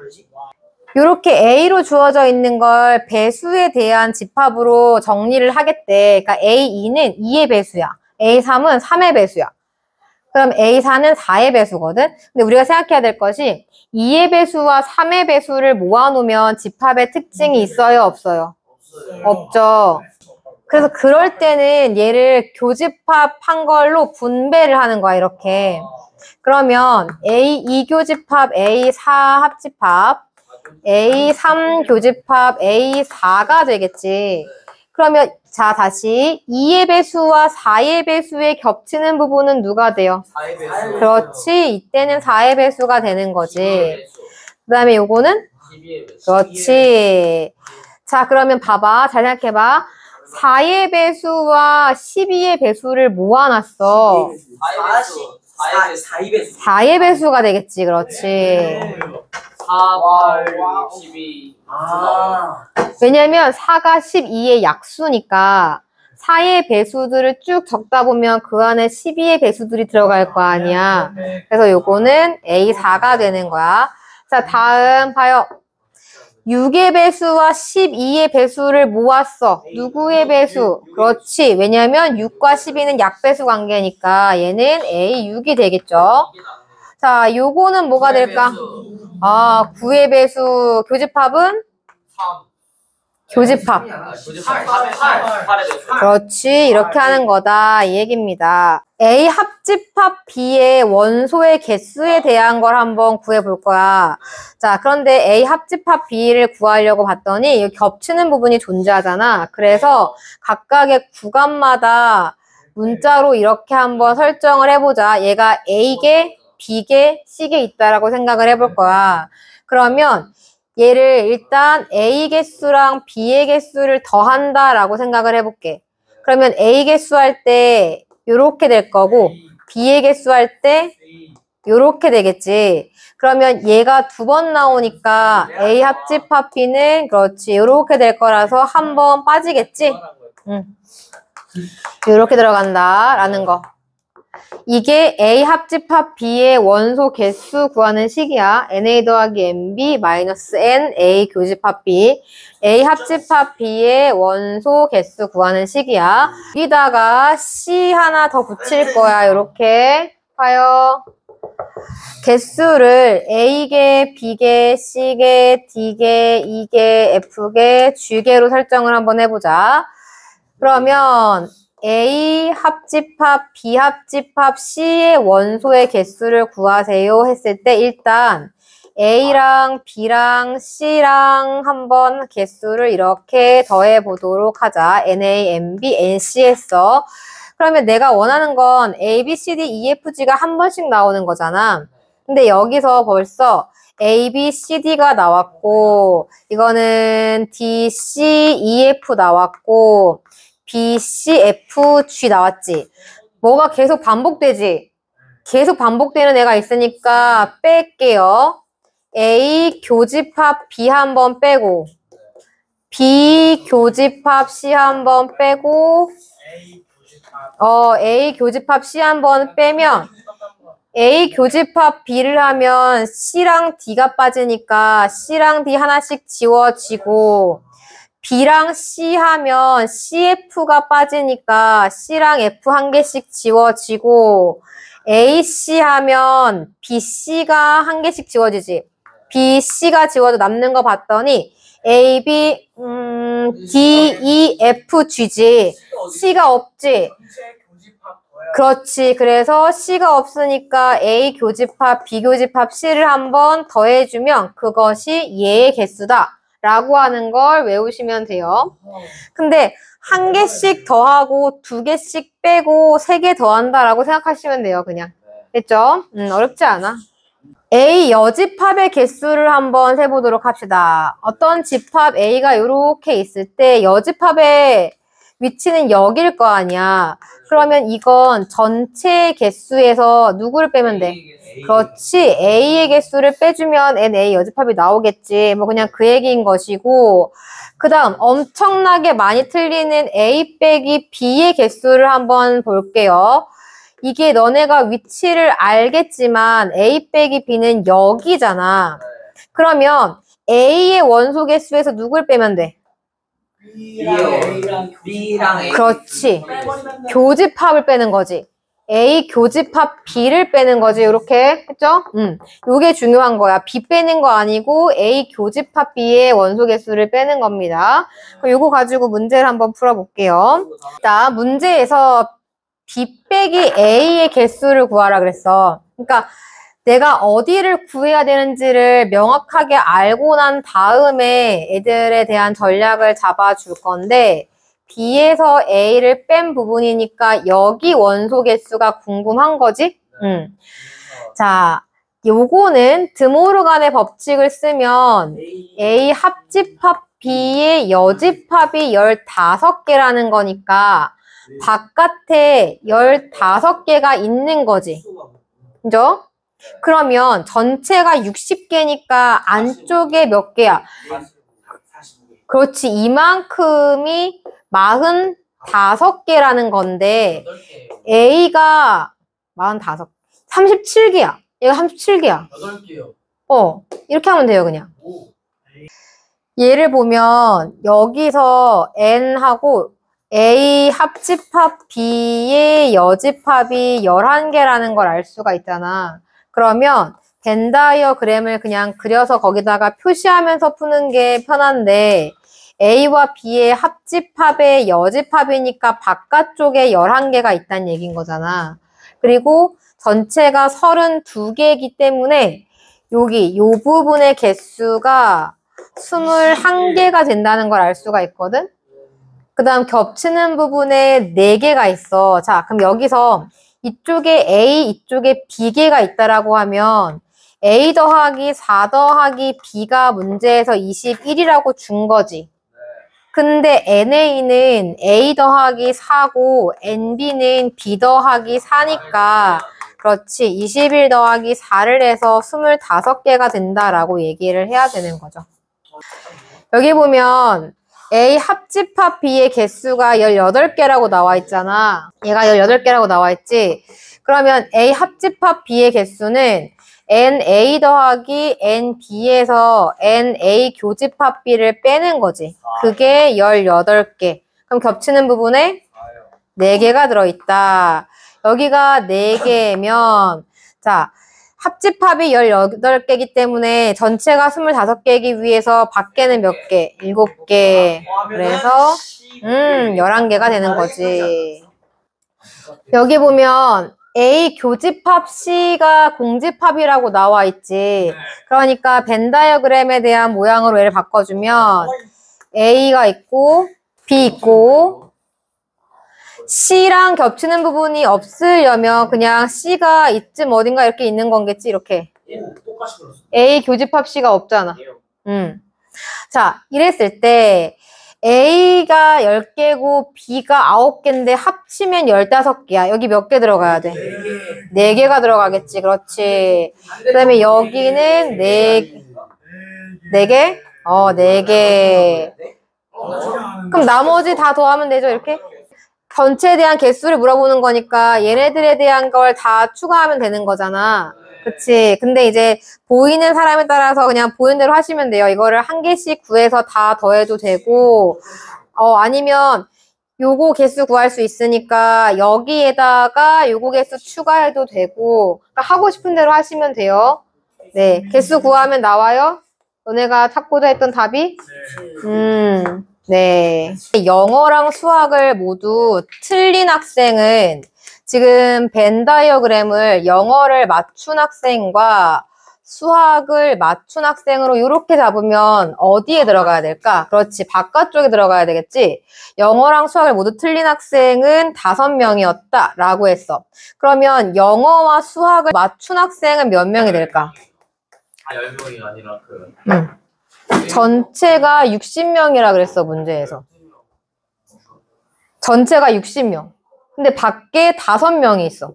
이렇게 A로 주어져 있는 걸 배수에 대한 집합으로 정리를 하겠대. 그러니까 A2는 2의 배수야. A3은 3의 배수야. 그럼 A4는 4의 배수거든? 근데 우리가 생각해야 될 것이 2의 배수와 3의 배수를 모아놓으면 집합의 특징이 있어요? 없어요? 없죠. 그래서 그럴 때는 얘를 교집합한 걸로 분배를 하는 거야, 이렇게. 그러면 A2 교집합, A4 합집합, A3 교집합, A4가 되겠지. 그러면 자, 다시 2의 배수와 4의 배수에 겹치는 부분은 누가 돼요? 4의 배수. 그렇지. 이때는 4의 배수가 되는 거지. 그 다음에 요거는? 12의 배수. 그렇지. 자, 그러면 봐봐. 잘 생각해봐. 4의 배수와 12의 배수를 모아놨어. 4의 배수. 4의 배수가 되겠지. 그렇지. 4, 8, 12. 왜냐면 4가 12의 약수니까 4의 배수들을 쭉 적다 보면 그 안에 12의 배수들이 들어갈 거 아니야. 그래서 요거는 A4가 되는 거야. 자, 다음 봐요. 6의 배수와 12의 배수를 모았어. 누구의 배수? 그렇지. 왜냐면 6과 12는 약배수 관계니까 얘는 A6이 되겠죠. 자, 요거는 뭐가 될까? 아, 9의 배수 교집합은? 교집합. 교집합 8에 그렇지. 이렇게 하는 거다. 이 얘기입니다. A 합집합 B의 원소의 개수에 대한 걸 한번 구해볼 거야. 자, 그런데 A 합집합 B를 구하려고 봤더니 여기 겹치는 부분이 존재하잖아. 그래서 각각의 구간마다 문자로 이렇게 한번 설정을 해보자. 얘가 A개, B개, C개 있다라고 생각을 해볼 거야. 그러면 얘를 일단 A 개수랑 B의 개수를 더한다라고 생각을 해볼게. 그러면 A 개수 할 때 요렇게 될 거고 B의 개수 할 때 요렇게 되겠지. 그러면 얘가 두 번 나오니까 A 합집합 B는 그렇지 요렇게 될 거라서 한 번 빠지겠지. 요렇게 들어간다라는 거. 이게 A 합집합 B의 원소 개수 구하는 식이야. NA 더하기 NB 마이너스 N A 교집합 B. A 합집합 B의 원소 개수 구하는 식이야. 여기다가 C 하나 더 붙일 거야. 요렇게. 봐요. 개수를 A개, B개, C개, D개, E개, F개, G개로 설정을 한번 해보자. 그러면 A 합집합, B 합집합, C의 원소의 개수를 구하세요 했을 때 일단 A랑 B랑 C랑 한번 개수를 이렇게 더해 보도록 하자. NA, NB, NC 했어. 그러면 내가 원하는 건 A, B, C, D, E, F, G가 한 번씩 나오는 거잖아. 근데 여기서 벌써 A, B, C, D가 나왔고 이거는 D, C, E, F 나왔고 B, C, F, G 나왔지. 뭐가 계속 반복되지? 계속 반복되는 애가 있으니까 뺄게요. A 교집합 B 한번 빼고 B 교집합 C 한번 빼고 A 교집합 C 한번 빼면 A 교집합 B를 하면 C랑 D가 빠지니까 C랑 D 하나씩 지워지고 B랑 C 하면 CF가 빠지니까 C랑 F 한 개씩 지워지고 AC 하면 BC가 한 개씩 지워지지. BC가 지워져 남는 거 봤더니 A, B, D, E, F, G지. C가 없지. 그렇지. 그래서 C가 없으니까 A 교집합, B 교집합 C를 한번 더해주면 그것이 얘의 개수다. 라고 하는 걸 외우시면 돼요. 근데 한 개씩 더하고 두 개씩 빼고 세 개 더한다라고 생각하시면 돼요. 그냥. 됐죠? 어렵지 않아. A 여집합의 개수를 한번 세보도록 합시다. 어떤 집합 A가 이렇게 있을 때 여집합의 위치는 여기일 거 아니야. 그러면 이건 전체 개수에서 누구를 빼면 돼? 그렇지. A의 개수를 빼주면 NA 여집합이 나오겠지. 뭐 그냥 그 얘기인 것이고 그 다음 엄청나게 많이 틀리는 A 빼기 B의 개수를 한번 볼게요. 이게 너네가 위치를 알겠지만 A 빼기 B는 여기잖아. 그러면 A의 원소 개수에서 누굴 빼면 돼? B랑 A. 그렇지. 교집합을 빼는 거지. A 교집합 B를 빼는 거지. 이렇게 했죠? 요게 중요한 거야. B 빼는 거 아니고 A 교집합 B의 원소 개수를 빼는 겁니다. 그럼 요거 가지고 문제를 한번 풀어볼게요. 일단 문제에서 B 빼기 A의 개수를 구하라 그랬어. 그러니까 내가 어디를 구해야 되는지를 명확하게 알고 난 다음에 애들에 대한 전략을 잡아줄 건데 B에서 A를 뺀 부분이니까 여기 원소 개수가 궁금한 거지? 자, 요거는 드모르간의 법칙을 쓰면 A 합집합 B의 여집합이 15개라는 거니까 바깥에 15개가 있는 거지. 그죠? 그러면 전체가 60개니까 안쪽에 몇 개야? 그렇지. 이만큼이 45개라는 건데 A가 45, 37개야. 얘가 37개야. 8개요. 이렇게 하면 돼요, 그냥. 얘를 보면 여기서 N하고 A 합집합 B의 여집합이 11개라는 걸 알 수가 있잖아. 그러면 벤 다이어그램을 그냥 그려서 거기다가 표시하면서 푸는 게 편한데 A와 B의 합집합의 여집합이니까 바깥쪽에 11개가 있다는 얘기인 거잖아. 그리고 전체가 32개이기 때문에 여기 요 부분의 개수가 21개가 된다는 걸 알 수가 있거든? 그 다음 겹치는 부분에 4개가 있어. 자, 그럼 여기서 이쪽에 A, 이쪽에 B개가 있다라고 하면 A 더하기 4 더하기 B가 문제에서 21이라고 준 거지. 근데 NA는 A 더하기 4고 NB는 B 더하기 4니까 그렇지. 21 더하기 4를 해서 25개가 된다라고 얘기를 해야 되는 거죠. 여기 보면 A 합집합 B의 개수가 18개라고 나와 있잖아. 얘가 18개라고 나와 있지. 그러면 A 합집합 B의 개수는 NA 더하기 NB에서 NA 교집합 B를 빼는 거지. 그게 18개. 그럼 겹치는 부분에 4개가 들어있다. 여기가 4개면 자, 합집합이 18개이기 때문에 전체가 25개이기 위해서 밖에는 몇 개? 7개. 그래서 11개가 되는 거지. 여기 보면 A 교집합 C가 공집합이라고 나와 있지. 그러니까 벤 다이어그램에 대한 모양으로 얘를 바꿔주면 A가 있고 B 있고 C랑 겹치는 부분이 없으려면 그냥 C가 이쯤 어딘가 이렇게 있는 거겠지. 이렇게 똑같이 그렸어. A 교집합 C가 없잖아. 자, 이랬을 때 A가 10개고 B가 9개인데 합치면 15개야. 여기 몇 개 들어가야 돼? 4개가 들어가겠지. 그렇지. 그 다음에 여기는 4개? 4개. 그럼 나머지 다 더하면 되죠, 이렇게? 전체에 대한 개수를 물어보는 거니까 얘네들에 대한 걸 다 추가하면 되는 거잖아. 그치? 근데 이제 보이는 사람에 따라서 그냥 보이는 대로 하시면 돼요. 이거를 한 개씩 구해서 다 더해도 되고, 아니면 요거 개수 구할 수 있으니까 여기에다가 요거 개수 추가해도 되고, 그러니까 하고 싶은 대로 하시면 돼요. 네. 개수 구하면 나와요? 너네가 찾고자 했던 답이? 네. 영어랑 수학을 모두 틀린 학생은 지금 벤 다이어그램을 영어를 맞춘 학생과 수학을 맞춘 학생으로 이렇게 잡으면 어디에 들어가야 될까? 그렇지. 바깥쪽에 들어가야 되겠지? 영어랑 수학을 모두 틀린 학생은 5명이었다 라고 했어. 그러면 영어와 수학을 맞춘 학생은 몇 명이 될까? 10명이 아니라 전체가 60명이라 그랬어, 문제에서. 전체가 60명. 근데 밖에 5명이 있어.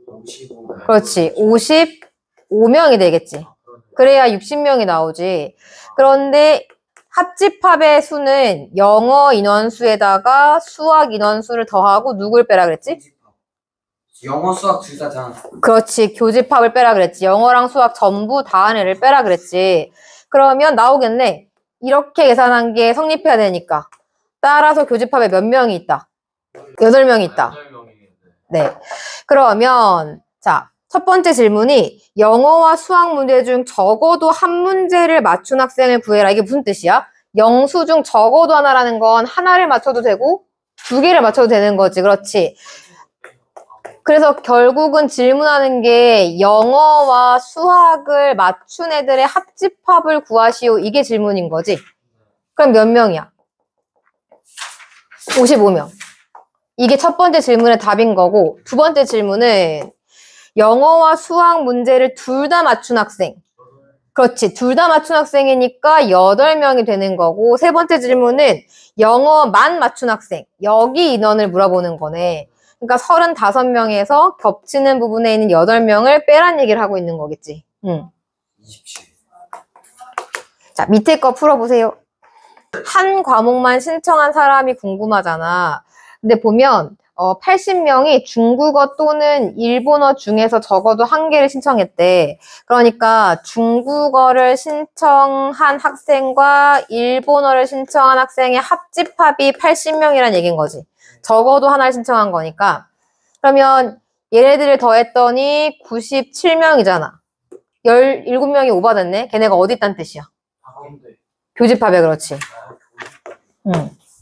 55. 그렇지. 55명이 되겠지. 그래야 60명이 나오지. 그런데 합집합의 수는 영어 인원수에다가 수학 인원수를 더하고 누굴 빼라 그랬지? 영어 수학 둘 다잖아. 그렇지. 교집합을 빼라 그랬지. 영어랑 수학 전부 다 한 애를 빼라 그랬지. 그러면 나오겠네. 이렇게 계산한 게 성립해야 되니까. 따라서 교집합에 몇 명이 있다? 8명이 있다. 8명이 네. 그러면 자, 첫 번째 질문이 영어와 수학 문제 중 적어도 한 문제를 맞춘 학생을 구해라. 이게 무슨 뜻이야? 영수 중 적어도 하나라는 건 하나를 맞춰도 되고 2개를 맞춰도 되는 거지. 그렇지. 그래서 결국은 질문하는 게 영어와 수학을 맞춘 애들의 합집합을 구하시오. 이게 질문인 거지. 그럼 몇 명이야? 55명. 이게 첫 번째 질문의 답인 거고, 두 번째 질문은 영어와 수학 문제를 둘 다 맞춘 학생. 그렇지. 둘 다 맞춘 학생이니까 8명이 되는 거고, 세 번째 질문은 영어만 맞춘 학생. 여기 인원을 물어보는 거네. 그러니까 35명에서 겹치는 부분에 있는 8명을 빼란 얘기를 하고 있는 거겠지. 27. 자, 밑에 거 풀어보세요. 한 과목만 신청한 사람이 궁금하잖아. 근데 보면 80명이 중국어 또는 일본어 중에서 적어도 한 개를 신청했대. 그러니까 중국어를 신청한 학생과 일본어를 신청한 학생의 합집합이 80명이란 얘기인 거지. 적어도 하나를 신청한 거니까. 그러면 얘네들을 더했더니 97명이잖아. 17명이 오버됐네. 걔네가 어디 있다는 뜻이야? 교집합에. 그렇지.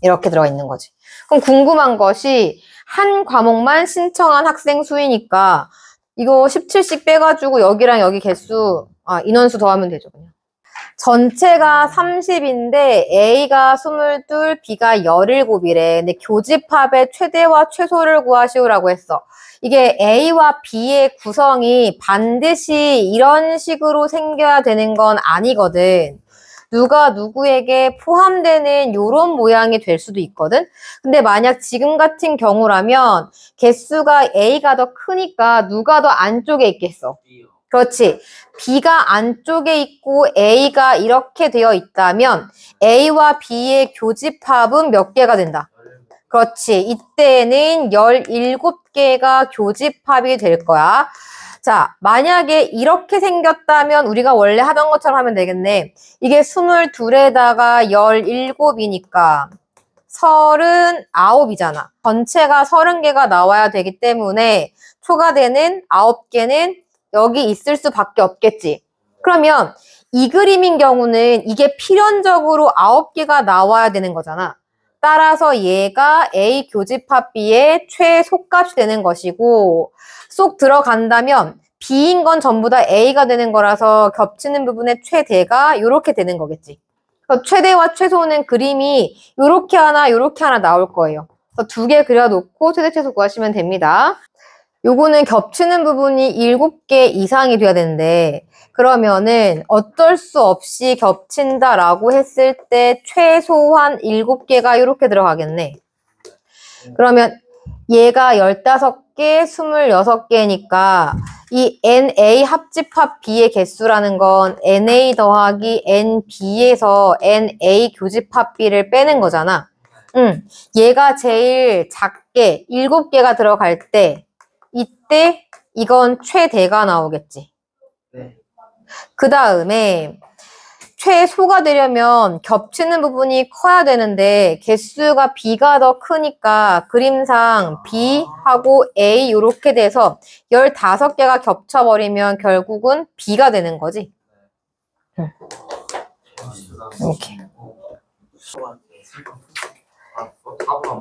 이렇게 들어가 있는 거지. 그럼 궁금한 것이 한 과목만 신청한 학생 수이니까 이거 17씩 빼가지고 여기랑 여기 개수, 인원수 더하면 되죠, 그냥. 전체가 30인데 A가 22, B가 17이래. 근데 교집합의 최대와 최소를 구하시오라고 했어. 이게 A와 B의 구성이 반드시 이런 식으로 생겨야 되는 건 아니거든. 누가 누구에게 포함되는 요런 모양이 될 수도 있거든. 근데 만약 지금 같은 경우라면 개수가 A가 더 크니까 누가 더 안쪽에 있겠어? 그렇지. B가 안쪽에 있고 A가 이렇게 되어 있다면 A와 B의 교집합은 몇 개가 된다? 그렇지. 이때는 17개가 교집합이 될 거야. 자, 만약에 이렇게 생겼다면 우리가 원래 하던 것처럼 하면 되겠네. 이게 22에다가 17이니까 39이잖아. 전체가 30개가 나와야 되기 때문에 초과되는 9개는 여기 있을 수밖에 없겠지. 그러면 이 그림인 경우는 이게 필연적으로 9개가 나와야 되는 거잖아. 따라서 얘가 A 교집합 B의 최소값이 되는 것이고 쏙 들어간다면 B인 건 전부 다 A가 되는 거라서 겹치는 부분의 최대가 이렇게 되는 거겠지. 최대와 최소는 그림이 이렇게 하나 나올 거예요. 그래서 2개 그려놓고 최대 최소 구하시면 됩니다. 요거는 겹치는 부분이 7개 이상이 돼야 되는데 그러면은 어쩔 수 없이 겹친다라고 했을 때 최소한 7개가 이렇게 들어가겠네. 그러면 얘가 15개, 26개니까 이 NA 합집합 B의 개수라는 건 NA 더하기 NB에서 NA 교집합 B를 빼는 거잖아. 얘가 제일 작게 7개가 들어갈 때 이때 이건 최대가 나오겠지. 네. 그 다음에 최소가 되려면 겹치는 부분이 커야 되는데 개수가 B가 더 크니까 그림상 B하고 A 이렇게 돼서 15개가 겹쳐버리면 결국은 B가 되는 거지. 이렇게.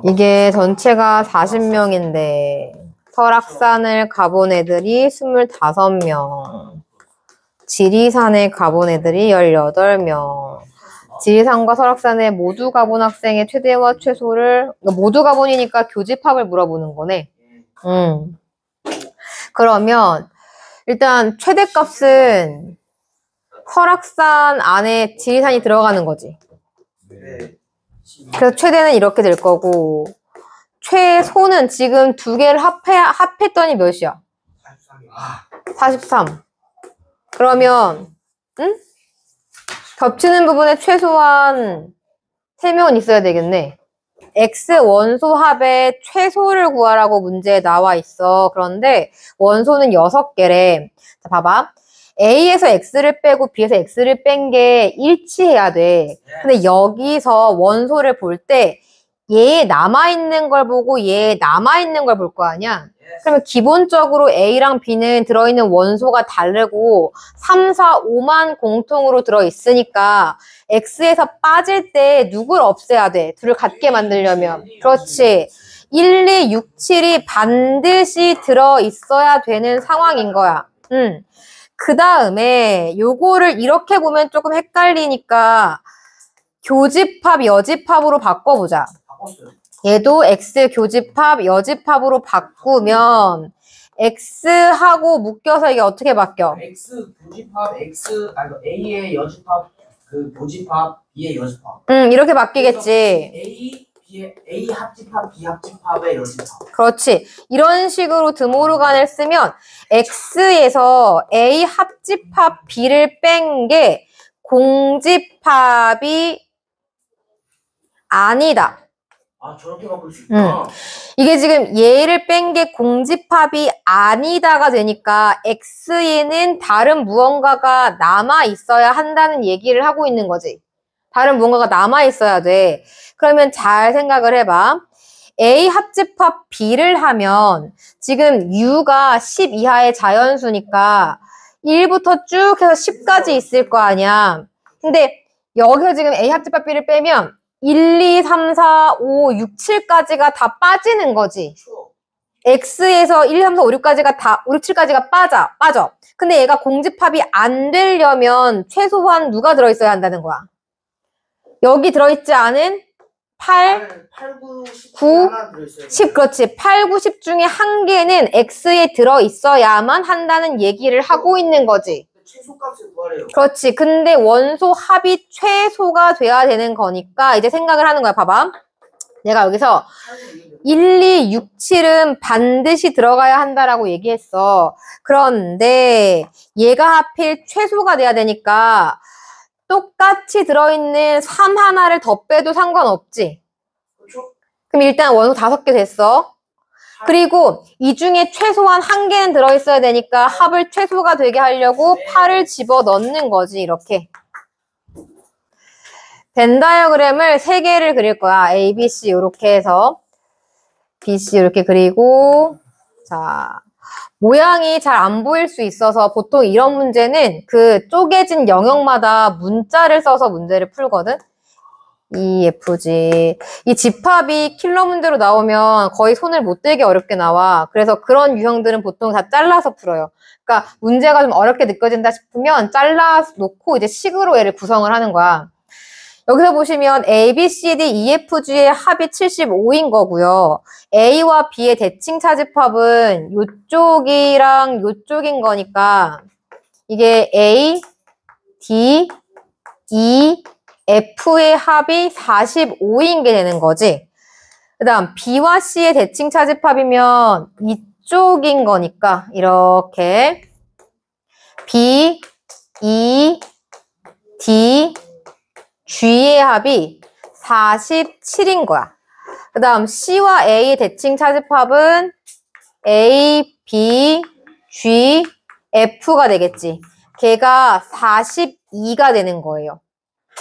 이게 전체가 40명인데 설악산을 가본 애들이 25명. 지리산에 가본 애들이 18명. 지리산과 설악산에 모두 가본 학생의 최대와 최소를, 모두 가본이니까 교집합을 물어보는 거네. 그러면 일단 최대값은 설악산 안에 지리산이 들어가는 거지. 그래서 최대는 이렇게 될 거고 최소는 지금 2개를 합했더니 몇이야? 43. 그러면 겹치는 부분에 최소한 3명은 있어야 되겠네. X 원소 합의 최소를 구하라고 문제에 나와 있어. 그런데 원소는 6개래. 자, 봐봐. A에서 X를 빼고 B에서 X를 뺀 게 일치해야 돼. 근데 여기서 원소를 볼 때 얘 남아있는 걸 보고 얘 남아있는 걸 볼 거 아니야? 그러면 기본적으로 A랑 B는 들어있는 원소가 다르고 3, 4, 5만 공통으로 들어있으니까 X에서 빠질 때 누굴 없애야 돼? 둘을 같게 만들려면. 그렇지. 1, 2, 6, 7이 반드시 들어있어야 되는 상황인 거야. 그 다음에 요거를 이렇게 보면 조금 헷갈리니까 교집합, 여집합으로 바꿔보자. 얘도 X 교집합, 여집합으로 바꾸면 X하고 묶여서 이게 어떻게 바뀌어? X 교집합 A의 여집합 교집합 B의 여집합. 이렇게 바뀌겠지. A 합집합 B 합집합의 여집합. 그렇지. 이런 식으로 드모르간을 쓰면 X에서 A 합집합 B를 뺀 게 공집합이 아니다. 저렇게 바꿀 수 있구나. 이게 지금 얘를 뺀 게 공집합이 아니다가 되니까 X에는 다른 무언가가 남아 있어야 한다는 얘기를 하고 있는 거지. 다른 무언가가 남아 있어야 돼. 그러면 잘 생각을 해봐. A 합집합 B를 하면 지금 U가 10 이하의 자연수니까 1부터 쭉 해서 10까지 있을 거 아니야. 근데 여기서 지금 A 합집합 B를 빼면 1, 2, 3, 4, 5, 6, 7까지가 다 빠지는 거지. X에서 1, 2, 3, 4, 5, 6까지가 다, 5, 6, 7까지가 빠져. 근데 얘가 공집합이 안 되려면 최소한 누가 들어있어야 한다는 거야. 여기 들어있지 않은 8, 9, 10, 그렇지. 8, 9, 10 중에 한 개는 X에 들어있어야만 한다는 얘기를 하고 있는 거지. 최소값을 구하래요. 그렇지. 근데 원소 합이 최소가 돼야 되는 거니까 이제 생각을 하는 거야. 봐봐. 내가 여기서 1, 2, 6, 7은 반드시 들어가야 한다라고 얘기했어. 그런데 얘가 하필 최소가 돼야 되니까 똑같이 들어있는 3 하나를 더 빼도 상관없지. 그렇죠? 그럼 일단 원소 5개 됐어. 그리고 이 중에 최소한 1개는 들어있어야 되니까 합을 최소가 되게 하려고 8을 집어넣는 거지. 이렇게. 벤 다이어그램을 3개를 그릴 거야. A, B, C 이렇게 해서 B, C 이렇게 그리고 자 모양이 잘 안 보일 수 있어서 보통 이런 문제는 그 쪼개진 영역마다 문자를 써서 문제를 풀거든. E, F, G. 이 집합이 킬러 문제로 나오면 거의 손을 못 대게 어렵게 나와. 그래서 그런 유형들은 보통 다 잘라서 풀어요. 그러니까 문제가 좀 어렵게 느껴진다 싶으면 잘라 놓고 이제 식으로 얘를 구성을 하는 거야. 여기서 보시면 A, B, C, D, E, F, G의 합이 75인 거고요. A와 B의 대칭 차집합은 요쪽이랑 요쪽인 거니까 이게 A, D, E, F의 합이 45인 게 되는 거지. 그 다음 B와 C의 대칭 차집합이면 이쪽인 거니까 이렇게 B, E, D, G의 합이 47인 거야. 그 다음 C와 A의 대칭 차집합은 A, B, G, F가 되겠지. 걔가 42가 되는 거예요.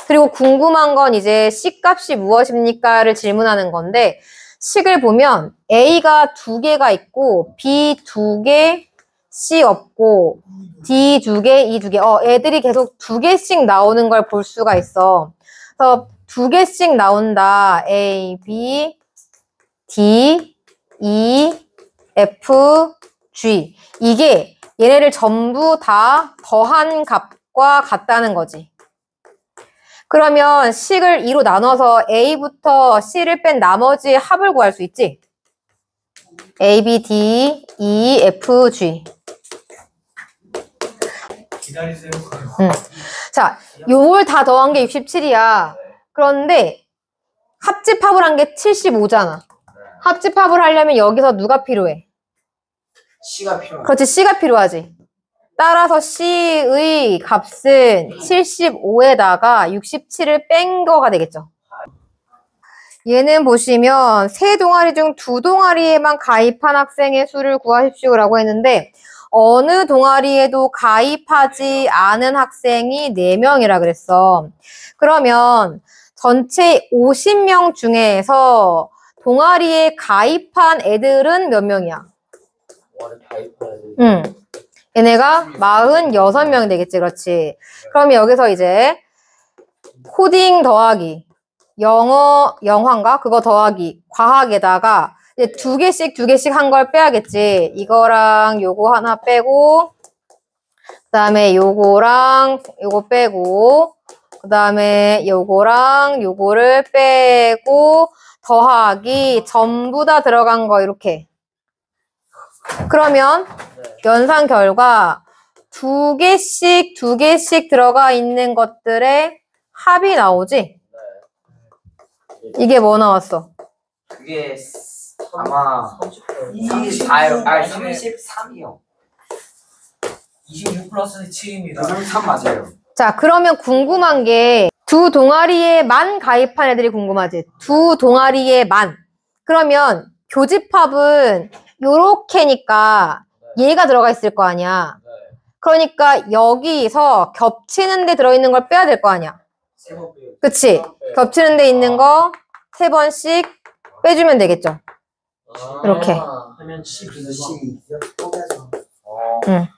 그리고 궁금한 건 이제 C 값이 무엇입니까?를 질문하는 건데 식을 보면 A가 2개가 있고 B 2개, C 없고 D 2개, E 2개. 애들이 계속 2개씩 나오는 걸 볼 수가 있어. 그래서 2개씩 나온다. A, B, D, E, F, G. 이게 얘네를 전부 다 더한 값과 같다는 거지. 그러면 식을 2로 나눠서 A부터 C를 뺀 나머지 합을 구할 수 있지? A, B, D, E, F, G. 기다리세요. 자, 요걸 다 더한 게 67이야. 그런데 합집합을 한 게 75잖아. 합집합을 하려면 여기서 누가 필요해? C가 필요하다. 그렇지, C가 필요하지. 따라서 C의 값은 75에다가 67을 뺀 거가 되겠죠. 얘는 보시면 3동아리 중 2동아리에만 가입한 학생의 수를 구하십시오라고 했는데 어느 동아리에도 가입하지 않은 학생이 4명이라 그랬어. 그러면 전체 50명 중에서 동아리에 가입한 애들은 몇 명이야? 응. 얘네가 46명 되겠지, 그렇지. 그럼 여기서 이제 코딩 더하기 영어인가? 그거 더하기 과학에다가 이제 2개씩 한 걸 빼야겠지. 이거랑 요거 하나 빼고 그 다음에 요거랑 요거 빼고 그 다음에 요거랑 요거를 빼고 더하기 전부 다 들어간 거 이렇게. 그러면 연산 결과 2개씩 들어가 있는 것들의 합이 나오지? 이게 뭐 나왔어? 그게 아마 33이요. 26 플러스 7입니다. 33 맞아요. 자, 그러면 궁금한 게 두 동아리에만 가입한 애들이 궁금하지? 두 동아리에만. 그러면 교집합은 요렇게니까 얘가 들어가 있을 거 아니야. 그러니까 여기서 겹치는 데 들어있는 걸 빼야 될 거 아니야. 그치? 겹치는 데 있는 거 3번씩 빼주면 되겠죠. 이렇게. 하면 12. 응.